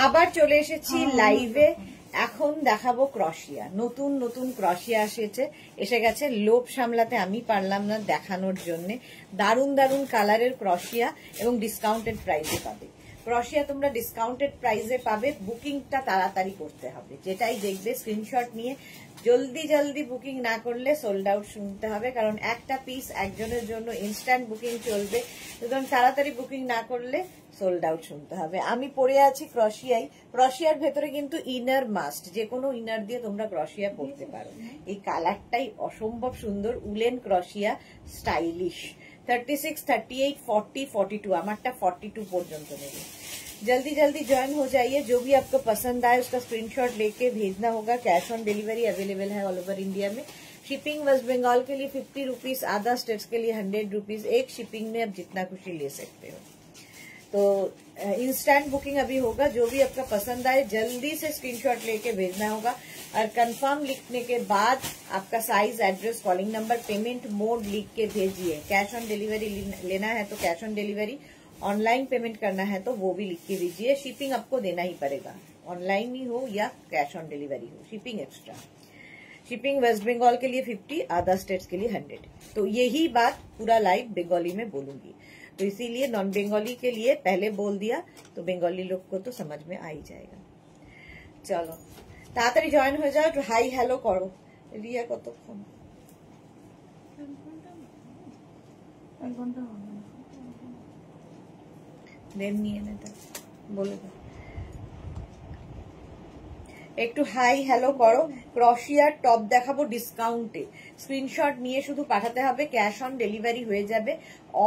আবার চলে এসেছি লাইভে। এখন দেখাবো ক্রশিয়া, নতুন নতুন ক্রশিয়া এসে গেছে। লোভ সামলাতে আমি পারলাম না দেখানোর জন্য। দারুন দারুন কালারের ক্রশিয়া এবং ডিসকাউন্টেড প্রাইসে পাবে। ক্রশিয়া তোমরা ডিসকাউন্টেড প্রাইসে পাবে, বুকিংটা তাড়াতাড়ি করতে হবে। যেটাই দেখবে স্ক্রিনশট নিয়ে জলদি জলদি বুকিং না করলে সোল্ড আউট শুনতে হবে, কারণ একটা পিস একজনের জন্য ইনস্ট্যান্ট বুকিং চলবে, সুতরাং তাড়াতাড়ি বুকিং না করলে সোল্ড আউট শুনতে হবে। আমি পরে আছি ক্রশিয়াই। ক্রশিয়ার ভেতরে কিন্তু ইনার মাস্ট, যে কোনো ইনার দিয়ে তোমরা ক্রশিয়া পরতে পারো। এই কালারটাই অসম্ভব সুন্দর, উলেন ক্রশিয়া, স্টাইলিশ। 36, 38, 40, 42, আমারটা 42 पर्यंत नेबे। जल्दी जल्दी ज्वाइन हो जाइए। जो भी आपको पसंद आए उसका स्क्रीनशॉट लेके भेजना होगा। कैश ऑन डिलीवरी अवेलेबल है ऑल ओवर इंडिया में। शिपिंग वेस्ट बंगाल के लिए 50 रुपीज, अदर स्टेट्स के लिए 100 रुपीज। एक शिपिंग में आप जितना खुशी ले सकते हो। तो इंस्टेंट बुकिंग अभी होगा। जो भी आपका पसंद आए जल्दी से स्क्रीनशॉट लेके भेजना होगा, और कंफर्म लिखने के बाद आपका size, address, calling number, payment mode लिख के भेजिए। कैश ऑन डिलीवरी लेना है तो cash on delivery, online payment करना है तो वो भी लिख के दीजिए। शिपिंग आपको देना ही पड़ेगा, ऑनलाइन ही हो या कैश ऑन डिलीवरी हो, shipping extra. Shipping West Bengal के लिए 50, अदर स्टेट्स के लिए 100। तो यही बात पूरा लाइव बंगाली में बोलूंगी, तो इसीलिए नॉन बंगाली के लिए पहले बोल दिया, तो बंगाली लोग को तो समझ में आ ही जाएगा। चलो তাড়াতাড়ি জয়েন হয়ে যাও, একটু হাই হ্যালো করো। রিয়া কতক্ষণ? দেন নিয়ে নেতা বলে দাও, একটু হাই হ্যালো করো। ক্রশিয়ার টপ দেখাবো ডিসকাউন্টে, স্ক্রিনশট নিয়ে শুধু পাঠাতে হবে। ক্যাশ অন ডেলিভারি হয়ে যাবে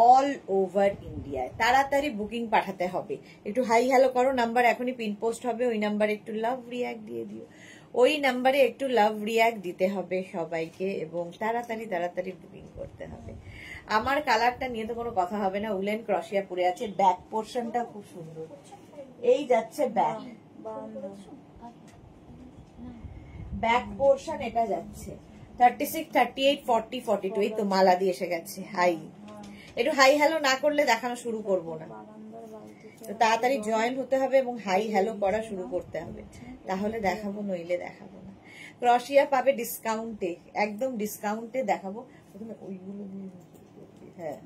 অল ওভার ইন্ডিয়ায়। তাড়াতাড়ি বুকিং পাঠাতে হবে। একটু হাই হ্যালো করো। নাম্বার এখনই পিন পোস্ট হবে, ওই নাম্বারে একটু লাভ রিয়াক্ট দিয়ে দিও। ওই নাম্বারে একটু লাভ রিয়াক্ট দিতে হবে সবাইকে, এবং তাড়াতাড়ি তাড়াতাড়ি বুকিং করতে হবে। আমার কালারটা নিয়ে তো কোনো কথা হবে না। উলেন ক্রশিয়া পরে আছে, ব্যাক পোর্শনটা খুব সুন্দর। এই যাচ্ছে ব্যাক, ব্যাক পোর্শন এটা যাচ্ছে। 36, 38, 40, 42, এই তো মালা দিয়ে এসে গেছে। হাই, একটু হাই হ্যালো না করলে দেখানো শুরু করব না। তো তাড়াতাড়ি জয়েন হতে হবে এবং হাই হ্যালো করা শুরু করতে হবে, তাহলে দেখাবো, নইলে দেখাবো না। ক্রশিয়া পাবে ডিসকাউন্টে, একদম ডিসকাউন্টে দেখাবো। প্রথমে ওইগুলো দিয়ে, হ্যাঁ,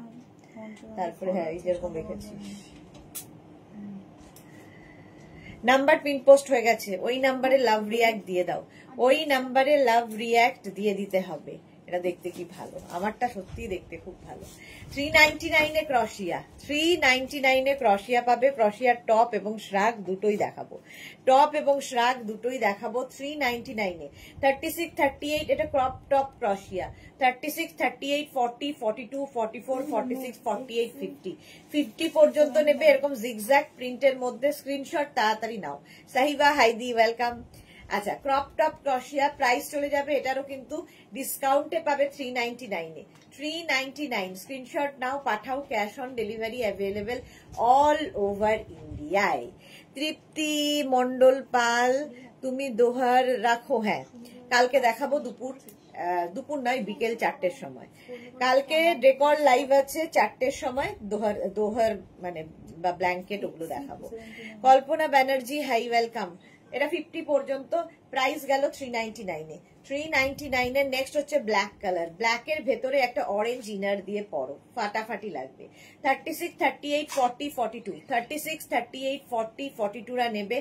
তারপরে হ্যাঁ এই যেরকম রেখেছি। নাম্বার পিন পোস্ট হয়ে গেছে, ওই নাম্বারে লাভ রিয়াক্ট দিয়ে দাও। ওই নাম্বারে লাভ রিয়াক্ট দিয়ে দিতে হবে। এটা দেখতে কি ভালো, আমারটা সত্যি দেখতে খুব ভালো। 399 এ ক্রশিয়া, 399 এ ক্রশিয়া পাবে। ক্রশিয়ার টপ এবং শ্রাগ দুটোই দেখাবো, টপ এবং শ্রাগ দুটোই দেখাবো 399 এ। 36, 38 এটা ক্রপ টপ ক্রশিয়া। 36, 38, 40, 42, 44, 46, 48, 50, 50 পর্যন্ত নেবে। এরকম জিগজ্যাগ প্রিন্টের মধ্যে। স্ক্রিনশট তাড়াতাড়ি নাও। সাহিবা হাইদি ওয়েলকাম। আচ্ছা, ক্রপ টপ ক্রশিয়া প্রাইস চলে যাবে, এটারও কিন্তু ডিসকাউন্টে পাবে 399 এ। 399 স্ক্রিনশট নাও, পাঠাও। Cash on delivery available all over ইন্ডিয়ায়। তৃপ্তি মন্ডল পাল, তুমি দোহার রাখো। হ্যাঁ, কালকে দেখাবো দুপুর নয়, বিকেল 4টের সময়। কালকে রেকর্ড লাইভ আছে 4টের সময়। দোহার মানে বা ব্ল্যাঙ্কেট ওগুলো দেখাবো। কল্পনা ব্যানার্জি হাই ওয়েলকাম। এটা 50 পর্যন্ত, প্রাইস গেল 399 এ। 399 এর নেক্সট হচ্ছে ব্ল্যাক কালার। ব্ল্যাকের ভেতরে একটা অরেঞ্জ ইনার দিয়ে পরো, ফাটাফাটি লাগবে। 36, 38, 40, 42, 36, 38, 40, 42 রা নেবে,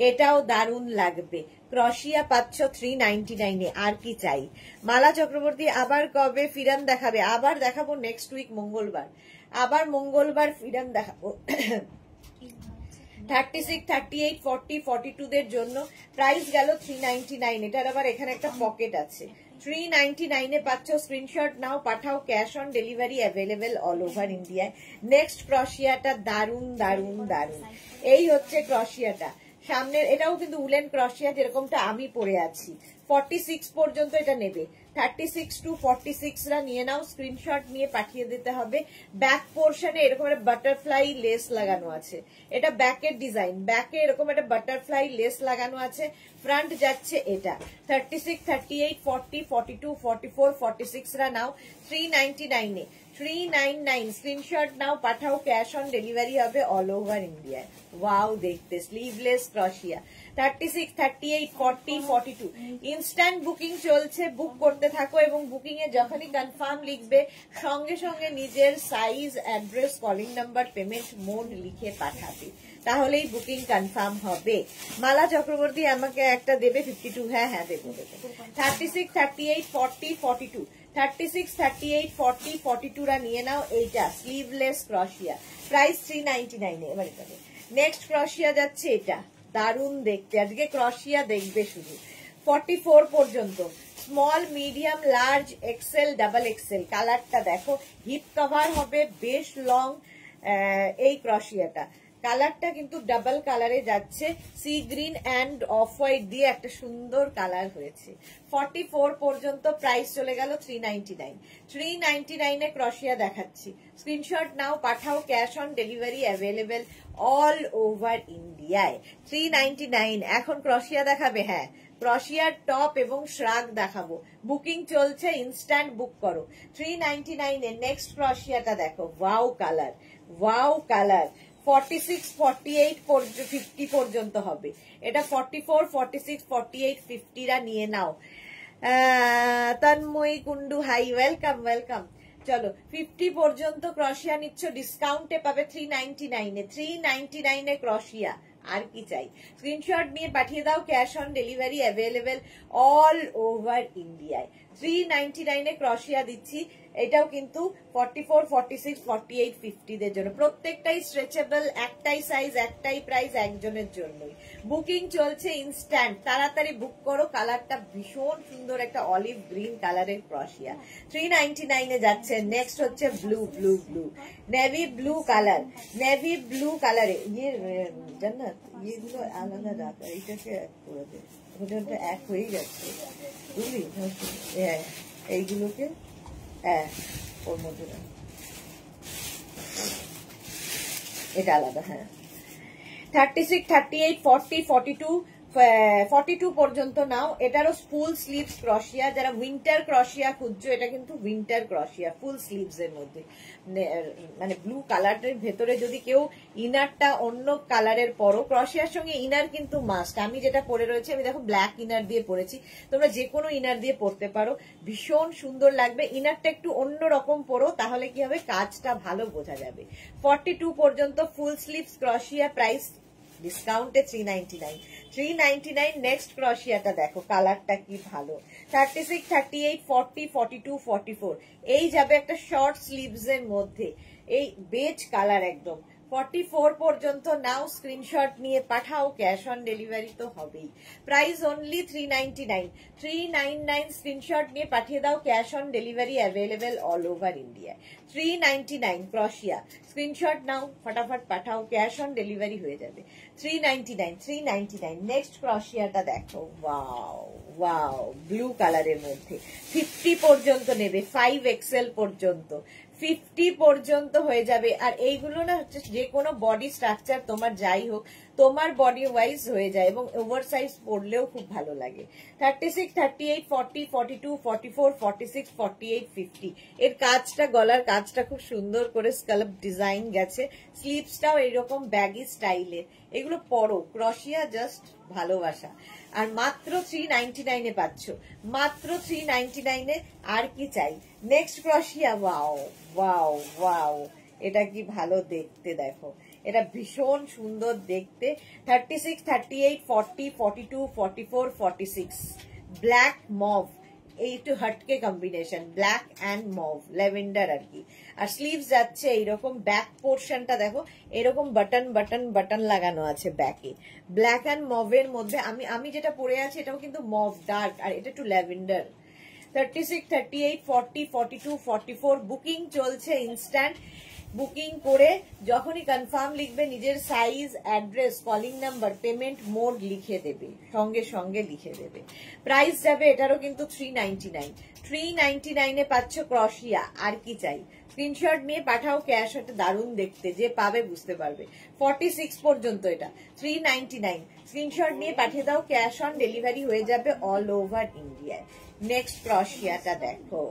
এটাও দারুণ লাগবে। ক্রশিয়া পাচ্ছ 399 এ, আর কি চাই। মালা চক্রবর্তী আবার কবে ফিরান দেখাবে? আবার দেখাবো নেক্সট উইক মঙ্গলবার, আবার মঙ্গলবার ফিরান দেখাবো। 36, 38, 40, 42 দের জন্য প্রাইস গেল 399। এটার আবার এখানে একটা পকেট আছে। 399 এ পাচ্ছ। স্ক্রিনশট নাও, পাঠাও। Cash on delivery available all over ইন্ডিয়ায়। নেক্সট ক্রশিয়াটা দারুন দারুন দারুন। এই হচ্ছে ক্রশিয়াটা সামনের, এটাও কিন্তু উলেন ক্রশিয়া যেরকমটা আমি পরে আছি। 46 পর্যন্ত এটা নেবে। 36 to 46 রা নিয়ে নাও, স্ক্রিনশট নিয়ে পাঠিয়ে দিতে হবে। ব্যাক পোর্শনে এরকম একটা বাটারফ্লাই লেস লাগানো আছে, এটা ব্যাকের ডিজাইন। ব্যাকে এরকম একটা বাটারফ্লাই লেস লাগানো আছে। ফ্রন্ট যাচ্ছে এটা। 36, 38, 40, 42, 44, 46 রা নাও 399 এ। 399 স্ক্রিনশট নাও, পাঠাও, ক্যাশ অন ডেলিভারি হবে অল ওভার ইন্ডিয়ায়। ওয়াও দেখতে, স্লিভলেস ক্রশিয়া। 36, 38, 40, 42 ইনস্ট্যান্ট বুকিং চলছে, বুক করতে থাকো এবং বুকিং এ যখনই কনফার্ম লিখবে সঙ্গে সঙ্গে নিজের size, address, calling number, payment mode লিখে পাঠাবে, তাহলেই বুকিং কনফার্ম হবে। মালা চক্রবর্তী আমাকে একটা দেবে 52, হ্যাঁ হ্যাঁ দেবো দেবো। 36, 38, 40, 42 36, 38, 40, 42 রা নিয়ে নাও। এইটা স্লিভলেস ক্রশিয়া, প্রাইস 399 এ। এবার এটা নেক্সট ক্রশিয়া যাচ্ছে, এটা দারুণ দেখতে, আজকে ক্রশিয়া দেখবে শুধু। 44 পর্যন্ত, small, medium, large, XL, double XL. কালারটা দেখো, হিপ কভার হবে, বেশ লং এই ক্রশিয়াটা। কালারটা কিন্তু ডাবল কালারে যাচ্ছে, sea green and off white দিয়ে একটা সুন্দর কালার হয়েছে। 44 পর্যন্ত, প্রাইস চলে গেল 399। 399 এ ক্রশিয়া দেখাচ্ছি, স্ক্রিনশট নাও, পাঠাও, cash on delivery available all over ইন্ডিয়ায়। 399। এখন ক্রশিয়া দেখাবে, হ্যাঁ ক্রশিয়ার টপ এবং শ্রাগ দেখাবো, বুকিং চলছে, ইনস্ট্যান্ট বুক করো। 399 এ নেক্সট ক্রশিয়াটা দেখো, ওয়াও কালার, ওয়াও কালার। 46, 48, 50 পর্যন্ত হবে এটা। 44, 46, 48, 50 রা নিয়ে নাও। Tanmoyee Kundu, hi, welcome welcome. চলো 50 পর্যন্ত ক্রশিয়া নিচ্ছ, ডিসকাউন্টে পাবে 399 এ। 399 এ ক্রশিয়া, আর কি চাই। স্ক্রিনশট নিয়ে পাঠিয়ে দাও, cash on delivery available all over ইন্ডিয়ায়। 399 এ ক্রশিয়া দিচ্ছি। এটাও কিন্তু 44, 46, 48, 50 দের জন্য, প্রত্যেকটাই স্ট্রেচেবল, একটাই সাইজ, একটাই প্রাইস, একজনের জন্যই। বুকিং চলছে ইনস্ট্যান্ট, তাড়াতাড়ি বুক করো। কালারটা ভীষণ সুন্দর, একটা অলিভ গ্রিন কালারের ক্রশিয়া। 399 এ যাচ্ছে। নেক্সট হচ্ছে blue, blue blue, navy blue colour, navy blue কালারে। ইয়ে জান্নাত, ইয়েগুলো আলাদা রাখ, এইটাকে এক করে দে, ওটা এক হয়ে যাচ্ছে বুঝলি। হ্যাঁ এইগুলোকে ওর মধ্যে এটা আলাদা। হ্যাঁ 36, 38, 40, 42, 42 পর্যন্ত নাও। এটারও ফুল স্লিভস ক্রশিয়া, যারা উইন্টার ক্রশিয়া খুঁজছো, এটা কিন্তু উইন্টার ক্রশিয়া, ফুল স্লিভস এর মধ্যে, মানে ব্লু কালারের ভেতরে যদি কেউ ইনারটা অন্য কালারের পরো, ক্রশিয়ার সঙ্গে ইনার কিন্তু মাস্ট। আমি যেটা পরে রয়েছে, আমি দেখো ব্ল্যাক ইনার দিয়ে পরেছি, তোমরা যে কোনো ইনার দিয়ে পরতে পারো, ভীষণ সুন্দর লাগবে। ইনারটা একটু অন্য রকম পরো, তাহলে কি হবে, কাজটা ভালো বোঝা যাবে। 42 পর্যন্ত ফুল স্লিভস ক্রশিয়া, প্রাইস ডিসকাউন্টে 399। 399 নেক্সট ক্রশিয়াটা দেখো, কালারটা কি ভালো। 36, 38, 40, 42, 44 এই যাবে একটা শর্ট স্লিভস এর মধ্যে, এই বেজ কালার একদম। 44 পর্যন্ত নাও, স্ক্রিনশট নিয়ে পাঠাও, ক্যাশ অন ডেলিভারি তো হবেই। Price only 399। 399 স্ক্রিনশট নিয়ে পাঠিয়ে দাও, cash on delivery available all over India. 399 ক্রশিয়া, স্ক্রিনশট নাও, ফটাফট পাঠাও, ক্যাশ অন ডেলিভারি হয়ে যাবে। 399, 399 নেক্সট ক্রশিয়াটা দেখো, ওয়াও ওয়াও, ব্লু কালারের মধ্যে। 50 পর্যন্ত নেবে, 5 এক্সেল পর্যন্ত, 50 পর্যন্ত হয়ে যাবে। আর এইগুলো না হচ্ছে যে কোনো বডি স্ট্রাকচার তোমার যাই হোক, তোমার বডি ওয়াইজ হয়ে যায় এবং ওভার সাইজ পরলেও খুব ভালো লাগে। 36, 38, 40, 42, 44, 46, 48, 50 এর কাজটা, গলার কাজটা খুব সুন্দর করে স্কাল্প ডিজাইন গেছে। স্লিভসটাও এরকম ব্যাগি স্টাইলের। এগুলো পরো, ক্রশিয়া জাস্ট ভালোবাসা। আর মাত্র 399 এ পাচ্ছ, মাত্র 399 এ, আর কি চাই। নেক্সট ক্রশিয়া, ওয়াও ওয়াও ওয়াও, এটা কি ভালো দেখতে দেখো, এটা ভীষণ সুন্দর দেখতে। 36, 38, 40, 42, 44, 46 ব্ল্যাক মভ, এই একটু হটকে combination, black and mauve, lavender আর কি। আর স্লিভস যাচ্ছে এইরকম, ব্যাক পোর্শনটা দেখো এরকম বাটন বাটন বাটন লাগানো আছে ব্যাকে, ব্ল্যাক অ্যান্ড মভের মধ্যে। আমি যেটা পরে আছি এটাও কিন্তু মভ ডার্ক, আর এটা একটু ল্যাভেন্ডার। 36, 38, 40, 42, 44 বুকিং চলছে ইনস্ট্যান্ট। বুকিং করে যখনই কনফার্ম লিখবে, নিজের size, address, calling number, payment mode লিখে দেবে, সঙ্গে সঙ্গে লিখে দেবে। প্রাইস যাবে এটারও কিন্তু 399। 399 এ পাচ্ছ ক্রশিয়া, আর কি চাই। স্ক্রিনশট নিয়ে পাঠাও, ক্যাশ হতে দারুণ দেখতে, যে পাবে বুঝতে পারবে। 46 পর্যন্ত এটা 399, স্ক্রিনশট নিয়ে পাঠিয়ে দাও, ক্যাশ অন ডেলিভারি হয়ে যাবে অল ওভার ইন্ডিয়ায়। নেক্সট ক্রশিয়াটা দেখো,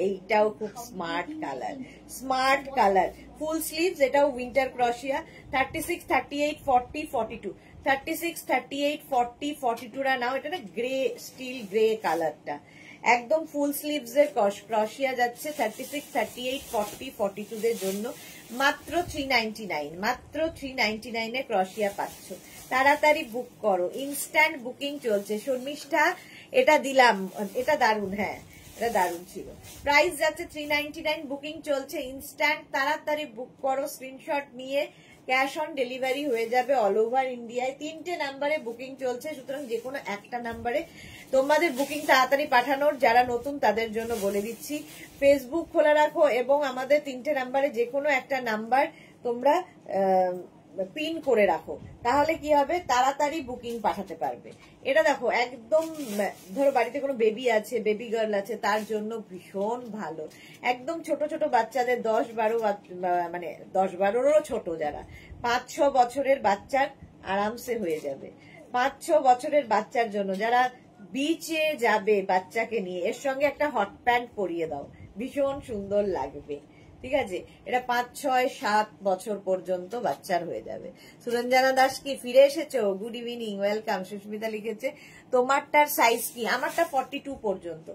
এইটাও খুব স্মার্ট কালার, স্মার্ট কালার, ফুল স্লিভস, এটাও উইন্টার ক্রশিয়া। 36, 38, 40, 42, 36, 38, 40, 42 রা নাও। এটা না গ্রে, স্টিল গ্রে কালারটা, একদম ফুল স্লিভস এর ক্রশিয়া যাচ্ছে 36, 38, 40, 42 দের জন্য মাত্র 399, মাত্র 399 এ ক্রশিয়া পাচ্ছ। তাড়াতাড়ি বুক করো, ইনস্ট্যান্ট বুকিং চলছে। শর্মিষ্ঠা এটা দিলাম, এটা দারুন, হ্যাঁ এটা দারুন ছিল। প্রাইস যাচ্ছে 399, বুকিং চলছে ইনস্ট্যান্ট, তাড়াতাড়ি বুক করো, স্ক্রিনশট নিয়ে ক্যাশ অন ডেলিভারি হয়ে যাবে অল ওভার ইন্ডিয়ায়। 3টে নাম্বারে বুকিং চলছে, সুতরাং যে কোনো একটা নাম্বারে তোমাদের বুকিং তাড়াতাড়ি পাঠানোর। যারা নতুন তাদের জন্য বলে দিচ্ছি, ফেসবুক খোলা রাখো এবং আমাদের 3টে নাম্বারে যে কোনো একটা নাম্বার তোমরা পিন করে রাখো, তাহলে কি হবে তাড়াতাড়ি বুকিং পাঠাতে পারবে। এটা দেখো একদম, ধরো বাড়িতে কোনো বেবি আছে, বেবি গার্ল আছে, তার জন্য ভীষণ ভালো। একদম ছোট ছোট বাচ্চাদের 10-12, মানে 10-12রও ছোট, যারা 5-6 বছরের বাচ্চার আরামসে হয়ে যাবে। 5-6 বছরের বাচ্চার জন্য যারা বিচে যাবে বাচ্চাকে নিয়ে, এর সঙ্গে একটা হট প্যান্ট পরিয়ে দাও, ভীষণ সুন্দর লাগবে। ঠিক আছে, এটা 5, 6, 7 বছর পর্যন্ত বাচ্চার হয়ে যাবে। সুরঞ্জনা দাস কি ফিরে এসেছো? Good evening, welcome. সুস্মিতা লিখেছে তোমারটার সাইজ কি? আমারটা 42 পর্যন্ত,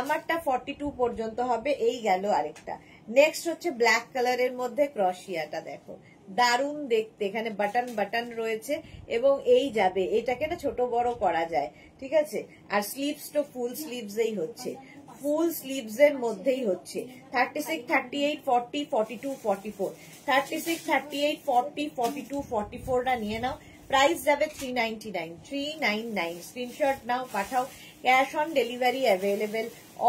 আমারটা 42 পর্যন্ত হবে। এই গেল আরেকটা। নেক্সট হচ্ছে ব্ল্যাক কালারের মধ্যে ক্রশিয়াটা, দেখো দারুণ দেখতে, এখানে বাটন বাটন রয়েছে এবং এই যাবে, এটাকে না ছোট বড় করা যায়। ঠিক আছে, আর স্লিভস তো ফুল স্লিভস এই হচ্ছে, ফুল স্লিভস এর মধ্যেই হচ্ছে। 36, 38, 40, 42, 44, 36, 38, 40, 42, 44 টা নিয়ে নাও। প্রাইস যাবে 399, 399। স্ক্রিনশট নাও, পাঠাও, cash on delivery available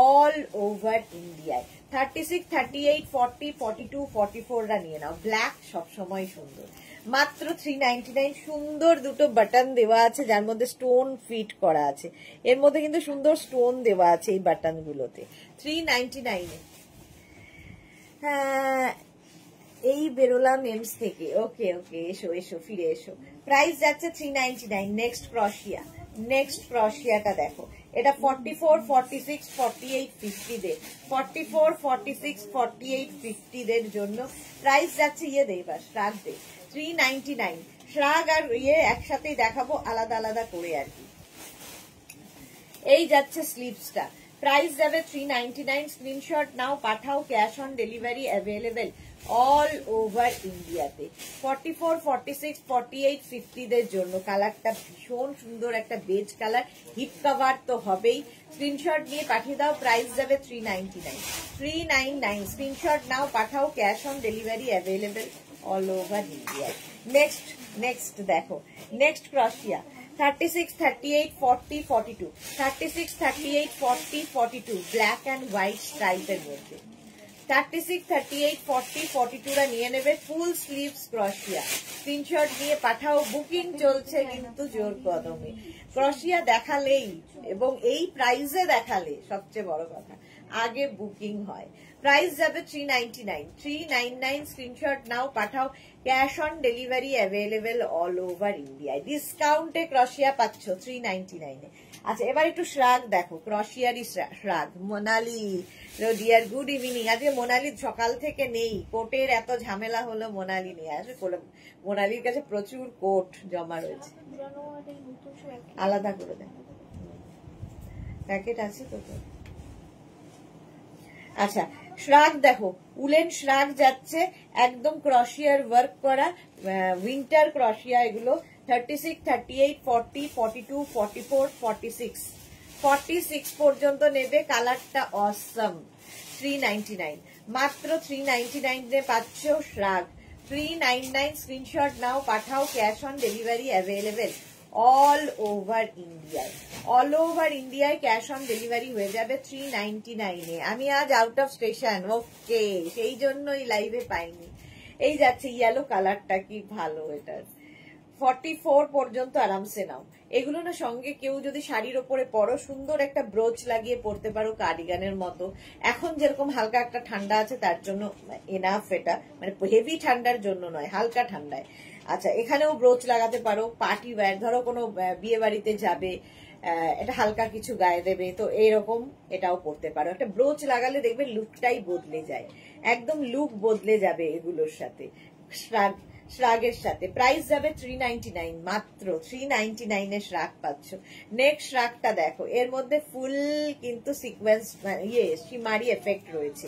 all over ইন্ডিয়ায়। 36, 38, 40, 42, 44 টা নিয়ে নাও। ব্ল্যাক সবসময় সুন্দর, মাত্র 399। সুন্দর দুটো বাটন দেওয়া আছে, যার মধ্যে স্টোন ফিট করা আছে, এর মধ্যে কিন্তু সুন্দর স্টোন দেওয়া আছে এই বাটন গুলোতে। 399 হ্যাঁ, এই বেরোলাম এমস থেকে। ওকে ওকে, এসো এসো, ফিরে এসো। প্রাইস যাচ্ছে 399। নেক্সট ক্রশিয়া, নেক্সট ক্রশিয়াটা দেখো, এটা 44, 46, 48, 50 দের, 44, 46, 48, 50 দের জন্য প্রাইস যাচ্ছে, ইয়ে দে এবার শ্রাগ দে, 399। শ্রাগ আর ইয়ে একসাথেই দেখাবো, আলাদা আলাদা করে আর কি। এই যাচ্ছে স্লিভসটা, প্রাইস যাবে 399। স্ক্রিনশট নাও, পাঠাও, cash on delivery available all over ইন্ডিয়াতে। 44, 46, 48, 50 দের জন্য কালারটা ভীষণ সুন্দর, একটা বেজ কালার, হিপ কভার তো হবেই। স্ক্রিনশট নিয়ে পাঠিয়ে দাও, প্রাইস যাবে 399, 399। স্ক্রিনশট নাও, পাঠাও, cash on delivery available all over ইন্ডিয়ায়। নেক্সট, নেক্সট দেখো, নেক্সট ক্রশিয়া 36, 38, 40, 42, 36, 38, 40, 42, ব্ল্যাক অ্যান্ড হোয়াইট স্ট্রাইপের মধ্যে। 36, 38, 40, 42 রা নিয়ে নেবে, ফুল স্লিভস ক্রশিয়া। স্ক্রিনশট নিয়ে পাঠাও, বুকিং চলছে কিন্তু জোর কদমে। ক্রশিয়া দেখালেই এবং এই প্রাইসে দেখালে সবচেয়ে বড় কথা, আগে বুকিং হয়। প্রাইস যাবে 399, 399। স্ক্রিনশট নাও, পাঠাও, cash on delivery available all over ইন্ডিয়ায়। ডিসকাউন্টে ক্রশিয়া পাচ্ছ 399 এ। আচ্ছা, এবার একটু শ্রাগ দেখো, ক্রশিয়ারই shrug. Monali dear, good evening. আজকে মোনালি সকাল থেকে নেই, কোটের এত ঝামেলা হলো, মোনালি নিয়ে আসে। মোনালির কাছে প্রচুর কোট জমা রয়েছে, আলাদা করে দেন, প্যাকেট আছে তো। আচ্ছা, শ্রাগ দেখো, উলেন শ্রাগ যাচ্ছে, একদম ক্রশিয়ার ওয়ার্ক করা, উইন্টার ক্রশিয়া এগুলো। 36, 38, 40, 42, 44, 46, 46 পর্যন্ত নেবে। কালারটা অসম। 399, মাত্র 399 এ পাচ্ছ শ্রাগ। 399। স্ক্রিনশট নাও, পাঠাও, cash on delivery available all over ইন্ডিয়ায়, অল ওভার ইন্ডিয়ায় ক্যাশ অন ডেলিভারি হয়ে যাবে 399 এ। আমি আজ আউট অফ স্টেশন, ওকে, সেই জন্যই লাইভে পাইনি। এই যাচ্ছে ইয়েলো কালারটা, কি ভালো এটার। 44 পর্যন্ত আরামসে নাও। এগুলো না সঙ্গে কেউ যদি শাড়ির ওপরে পরো, সুন্দর একটা ব্রোচ লাগিয়ে পরতে পারো, কার্ডিগানের মতো। এখন যেরকম হালকা একটা ঠান্ডা আছে, তার জন্য এনাফ এটা, মানে হেভি ঠান্ডার জন্য নয়, হালকা ঠান্ডায়। আচ্ছা, এখানেও ব্রোচ লাগাতে পারো, পার্টি ওয়্যার, ধরো কোনো বিয়ে বাড়িতে যাবে, এটা হালকা কিছু গায়ে দেবে, তো এইরকম এটাও পরতে পারো। একটা ব্রোচ লাগালে দেখবে লুকটাই বদলে যায়, একদম লুক বদলে যাবে এগুলোর সাথে, শ্রাগের সাথে। প্রাইস যাবে 399, মাত্র 399 এ শ্রাগ পাচ্ছ। নেক্সট শ্রাগটা দেখো, এর মধ্যে ফুল কিন্তু সিকোয়েন্স সীমারি এফেক্ট রয়েছে।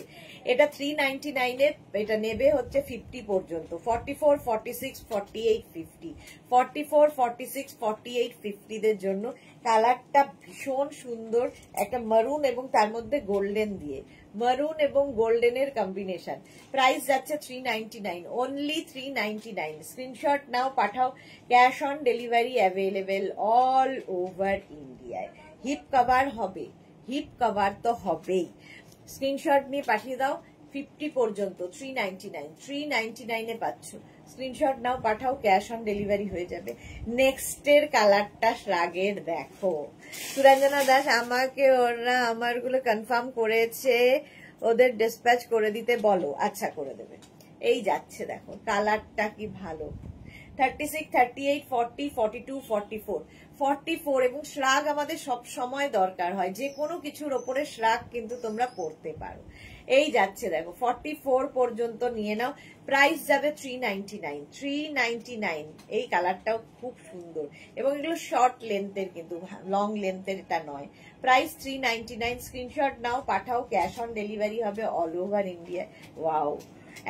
এটা 399 এ, এটা নেবে হচ্ছে 50 পর্যন্ত, 44, 46, 48, 50, 44, 46, 48, 50 দের জন্য। কালারটা ভীষণ সুন্দর, একটা মারুন এবং তার মধ্যে গোল্ডেন দিয়ে, মারুন এবং গোল্ডেনের কম্বিনেশন। প্রাইস যাচ্ছে 399, অনলি 399। স্ক্রিনশট নাও, পাঠাও, cash on delivery available all over ইন্ডিয়ায়। হিপ কভার হবে, হিপ কভার তো হবেই। স্ক্রিনশট নিয়ে পাঠিয়ে দাও, 50 পর্যন্ত 399, 399 এ পাচ্ছ। স্ক্রিনশট নাও, পাঠাও, ক্যাশ অন ডেলিভারি হয়ে যাবে। নেক্সটের কালারটা শ্রাগের দেখো। সুরঞ্জনা দাস, আমাকে ওরা আমারগুলো কনফার্ম করেছে, ওদের ডিসপ্যাচ করে দিতে বলো। আচ্ছা, করে দেবে। এই যাচ্ছে দেখো, কালারটা কি ভালো। 36, 38, 40, 42, 44, 44 এবং শ্রাগ আমাদের সব সময় দরকার হয়, যে কোনো কিছুর ওপরে শ্রাগ কিন্তু তোমরা পড়তে পারো। এই যাচ্ছে দেখো, 44 পর্যন্ত নিয়ে নাও। প্রাইস যাবে 399, 399। এই কালারটাও খুব সুন্দর এবং এগুলো শর্ট লেন্থের, কিন্তু লং লেন্থের এটা নয়। প্রাইস 399। স্ক্রিনশট নাও, পাঠাও, ক্যাশ অন ডেলিভারি হবে অল ওভার ইন্ডিয়া। ওয়াও,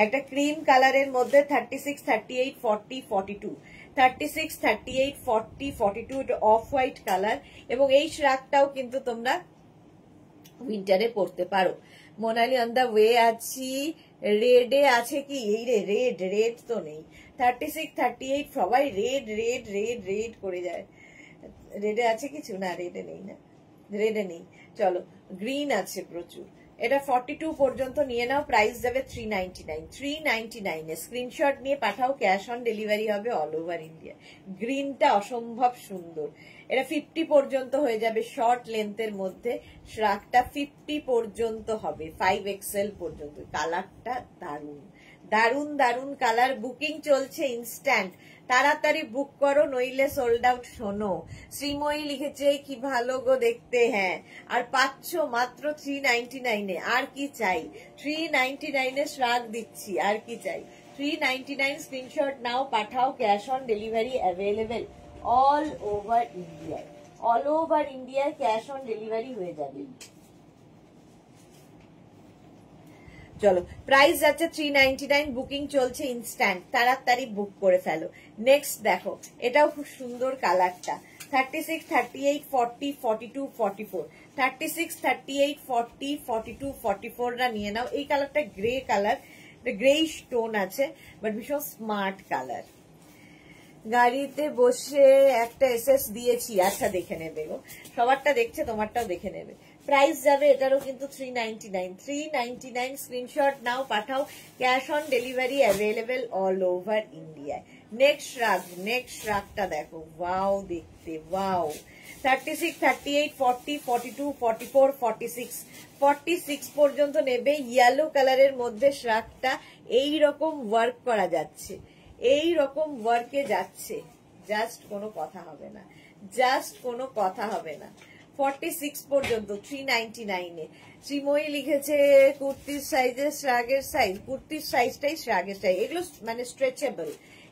একটা ক্রিম কালারের মধ্যে 36, 38, 40, 42, 36, 38, 40, 42, এটা অফ হোয়াইট কালার এবং এই শ্রাগটাও কিন্তু তোমরা উইন্টারে পরতে পারো। মোনালি অন দা ওয়ে আছি। রেডে আছে কি? এই রে, রেড, রেড তো নেই। 36, 38 সবাই রেড রেড রেড রেড করে যায়। রেডে আছে কিছু? না, রেডে নেই, না রেডে নেই। চলো, গ্রিন আছে প্রচুর। এটা 42 পর্যন্ত নিয়ে নাও। প্রাইস যাবে 399, 399 এ। স্ক্রিনশট নিয়ে পাঠাও, ক্যাশ অন ডেলিভারি হবে অল ওভার ইন্ডিয়া। গ্রিনটা অসম্ভব সুন্দর। এটা 50 পর্যন্ত হয়ে যাবে, শর্ট লেন্থের মধ্যে। শ্রাগটা 50 পর্যন্ত হবে, 5XL পর্যন্ত। কালারটা দারুন, দারুন দারুন কালার। বুকিং চলছে ইনস্ট্যান্ট, তাড়াতাড়ি বুক করো, নইলে সোল্ড আউট। শোনো, শ্রীময়ী লিখেছে কি ভালো গো দেখতে। হ্যাঁ, আর পাচ্ছ মাত্র 399 এ। আর কি চাই? 399 এ শ্রাগ দিচ্ছি, আর কি চাই? 399। স্ক্রিনশট নাও, পাঠাও, cash on delivery available all over ইন্ডিয়ায়। অল ওভার ইন্ডিয়ায় ক্যাশ অন ডেলিভারি হয়ে যাবে। চলো, প্রাইস যাচ্ছে 399, বুকিং চলছে ইনস্ট্যান্ট, তাড়াতাড়ি বুক করে ফেলো। নেক্সট দেখো, এটাও খুব সুন্দর কালারটা। 36, 38, 40, 42, 44, 36, 38, 40, 42, 44 রা নিয়ে নাও। এই কালারটা গ্রে কালার, গ্রেইশ টোন আছে, বাট ভীষণ স্মার্ট কালার। গাড়িতে বসে একটা এসএস দিয়েছি। আচ্ছা, দেখে নেবে গো, সবারটা দেখছে, তোমারটাও দেখে নেবে। প্রাইস যাবে এটারও কিন্তু 399, 399। স্ক্রিনশট নাও, পাঠাও, cash on delivery available all over ইন্ডিয়ায়। নেক্সট শ্রাগ, নেক্সট শ্রাগটা দেখো, ওয়াও দেখতে, ওয়াও। 36, 38, 40, 42, 44, 46, 46 পর্যন্ত নেবে। ইয়েলো কালারের মধ্যে শ্রাগটা এইরকম ওয়ার্ক করা যাচ্ছে, এই রকম ওয়ার্কে যাচ্ছে, জাস্ট কোনো কথা হবে না, জাস্ট কোনো কথা হবে না। 46 পর্যন্ত 399 এ। শ্রীময়ী লিখেছে কুর্তির সাইজের শ্রাগের সাইজ, কুর্তির সাইজটাই শ্রাগের সাইজ। এগুলো মানে স্ট্রেচেবল,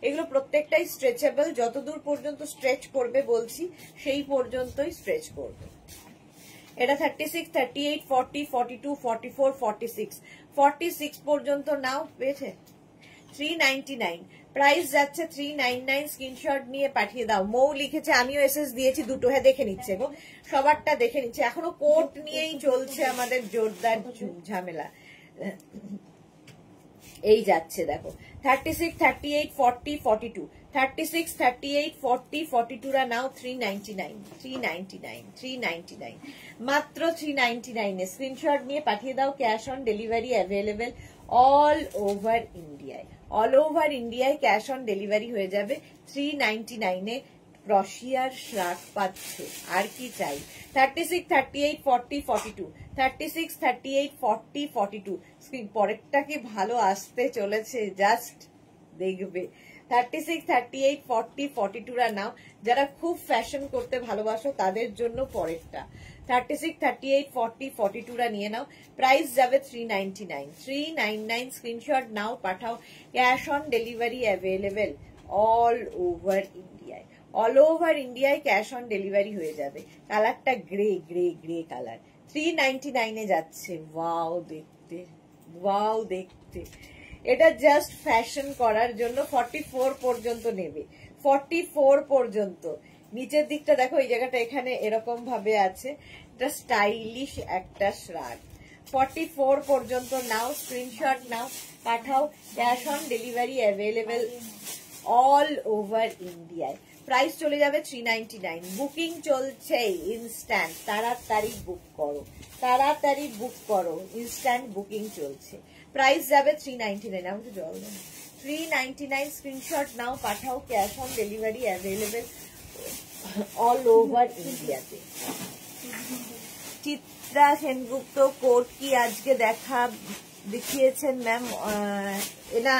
এগুলো প্রত্যেকটাই স্ট্রেচেবল। যতদূর পর্যন্ত স্ট্রেচ করবে বলছি, সেই পর্যন্তই স্ট্রেচ করবে। এটা 36, 38, 40, 42, 44, 46, 46 পর্যন্ত নাও। পেয়েছে 399। প্রাইস যাচ্ছে 399। স্ক্রিনশট নিয়ে পাঠিয়ে দাও। মৌ লিখেছে আমিও এসএস দিয়েছি দুটো। হ্যাঁ, দেখে নিচ্ছে গো, সবারটা দেখে নিচ্ছে। এখনো কোট নিয়েই চলছে আমাদের জোরদার ঝামেলা। এই যাচ্ছে দেখো, 36, 38, 40, 42, 36, 38, 40, 42 রা নাও। 399, 399, 399, মাত্র 399 এ। স্ক্রিনশট নিয়ে পাঠিয়ে দাও, cash on delivery available all over ইন্ডিয়ায়। অল ওভার ইন্ডিয়ায় ক্যাশ অন ডেলিভারি হয়ে যাবে। 399 এ ক্রশিয়ার শ্রাগ পাচ্ছে, আর কি চাই? 36, 38, 40, 42, 36, 38, 40, 42। পরেরটা কি ভালো আসতে চলেছে, জাস্ট দেখবে। 36, 38, 40, 42 নাও। যারা খুব ফ্যাশন করতে ভালোবাসো তাদের জন্য পরেরটা 36, 38, 40, 42 নিয়ে নাও। প্রাইস যাবে 399, 399। স্ক্রিনশট নাও, পাঠাও। Cash on delivery available all over ইন্ডিয়ায়। অল ওভার ইন্ডিয়ায় ক্যাশ অন ডেলিভারি হয়ে যাবে। কালারটা গ্রে গ্রে গ্রে কালার, 399 যাচ্ছে। ওয়াও দেখতে, ওয়াও দেখতে। এটা জাস্ট ফ্যাশন করার জন্য 44 পর্যন্ত নেবে, 44 পর্যন্ত। নিচের দিকটা দেখো, এই জায়গাটা এখানে এরকম ভাবে আছে। এটা স্টাইলিশ একটা শ্রাগ। 44 পর্যন্ত নাও, স্ক্রিনশট নাও, পাঠাও। Cash on delivery available all over ইন্ডিয়ায়। প্রাইস চলে যাবে 399। বুকিং চলছে ইনস্ট্যান্ট, তাড়াতাড়ি বুক করো, তাড়াতাড়ি বুক করো, ইনস্ট্যান্ট বুকিং চলছে। প্রাইস যাবে 399। আমি তো জল দেন 399। স্ক্রিনশট নাও, পাঠাও। Cash on delivery available all over ইন্ডিয়াতে। চিত্রা সেনগুপ্ত কোড কি আজকে দেখিয়েছেন ম্যাম? না,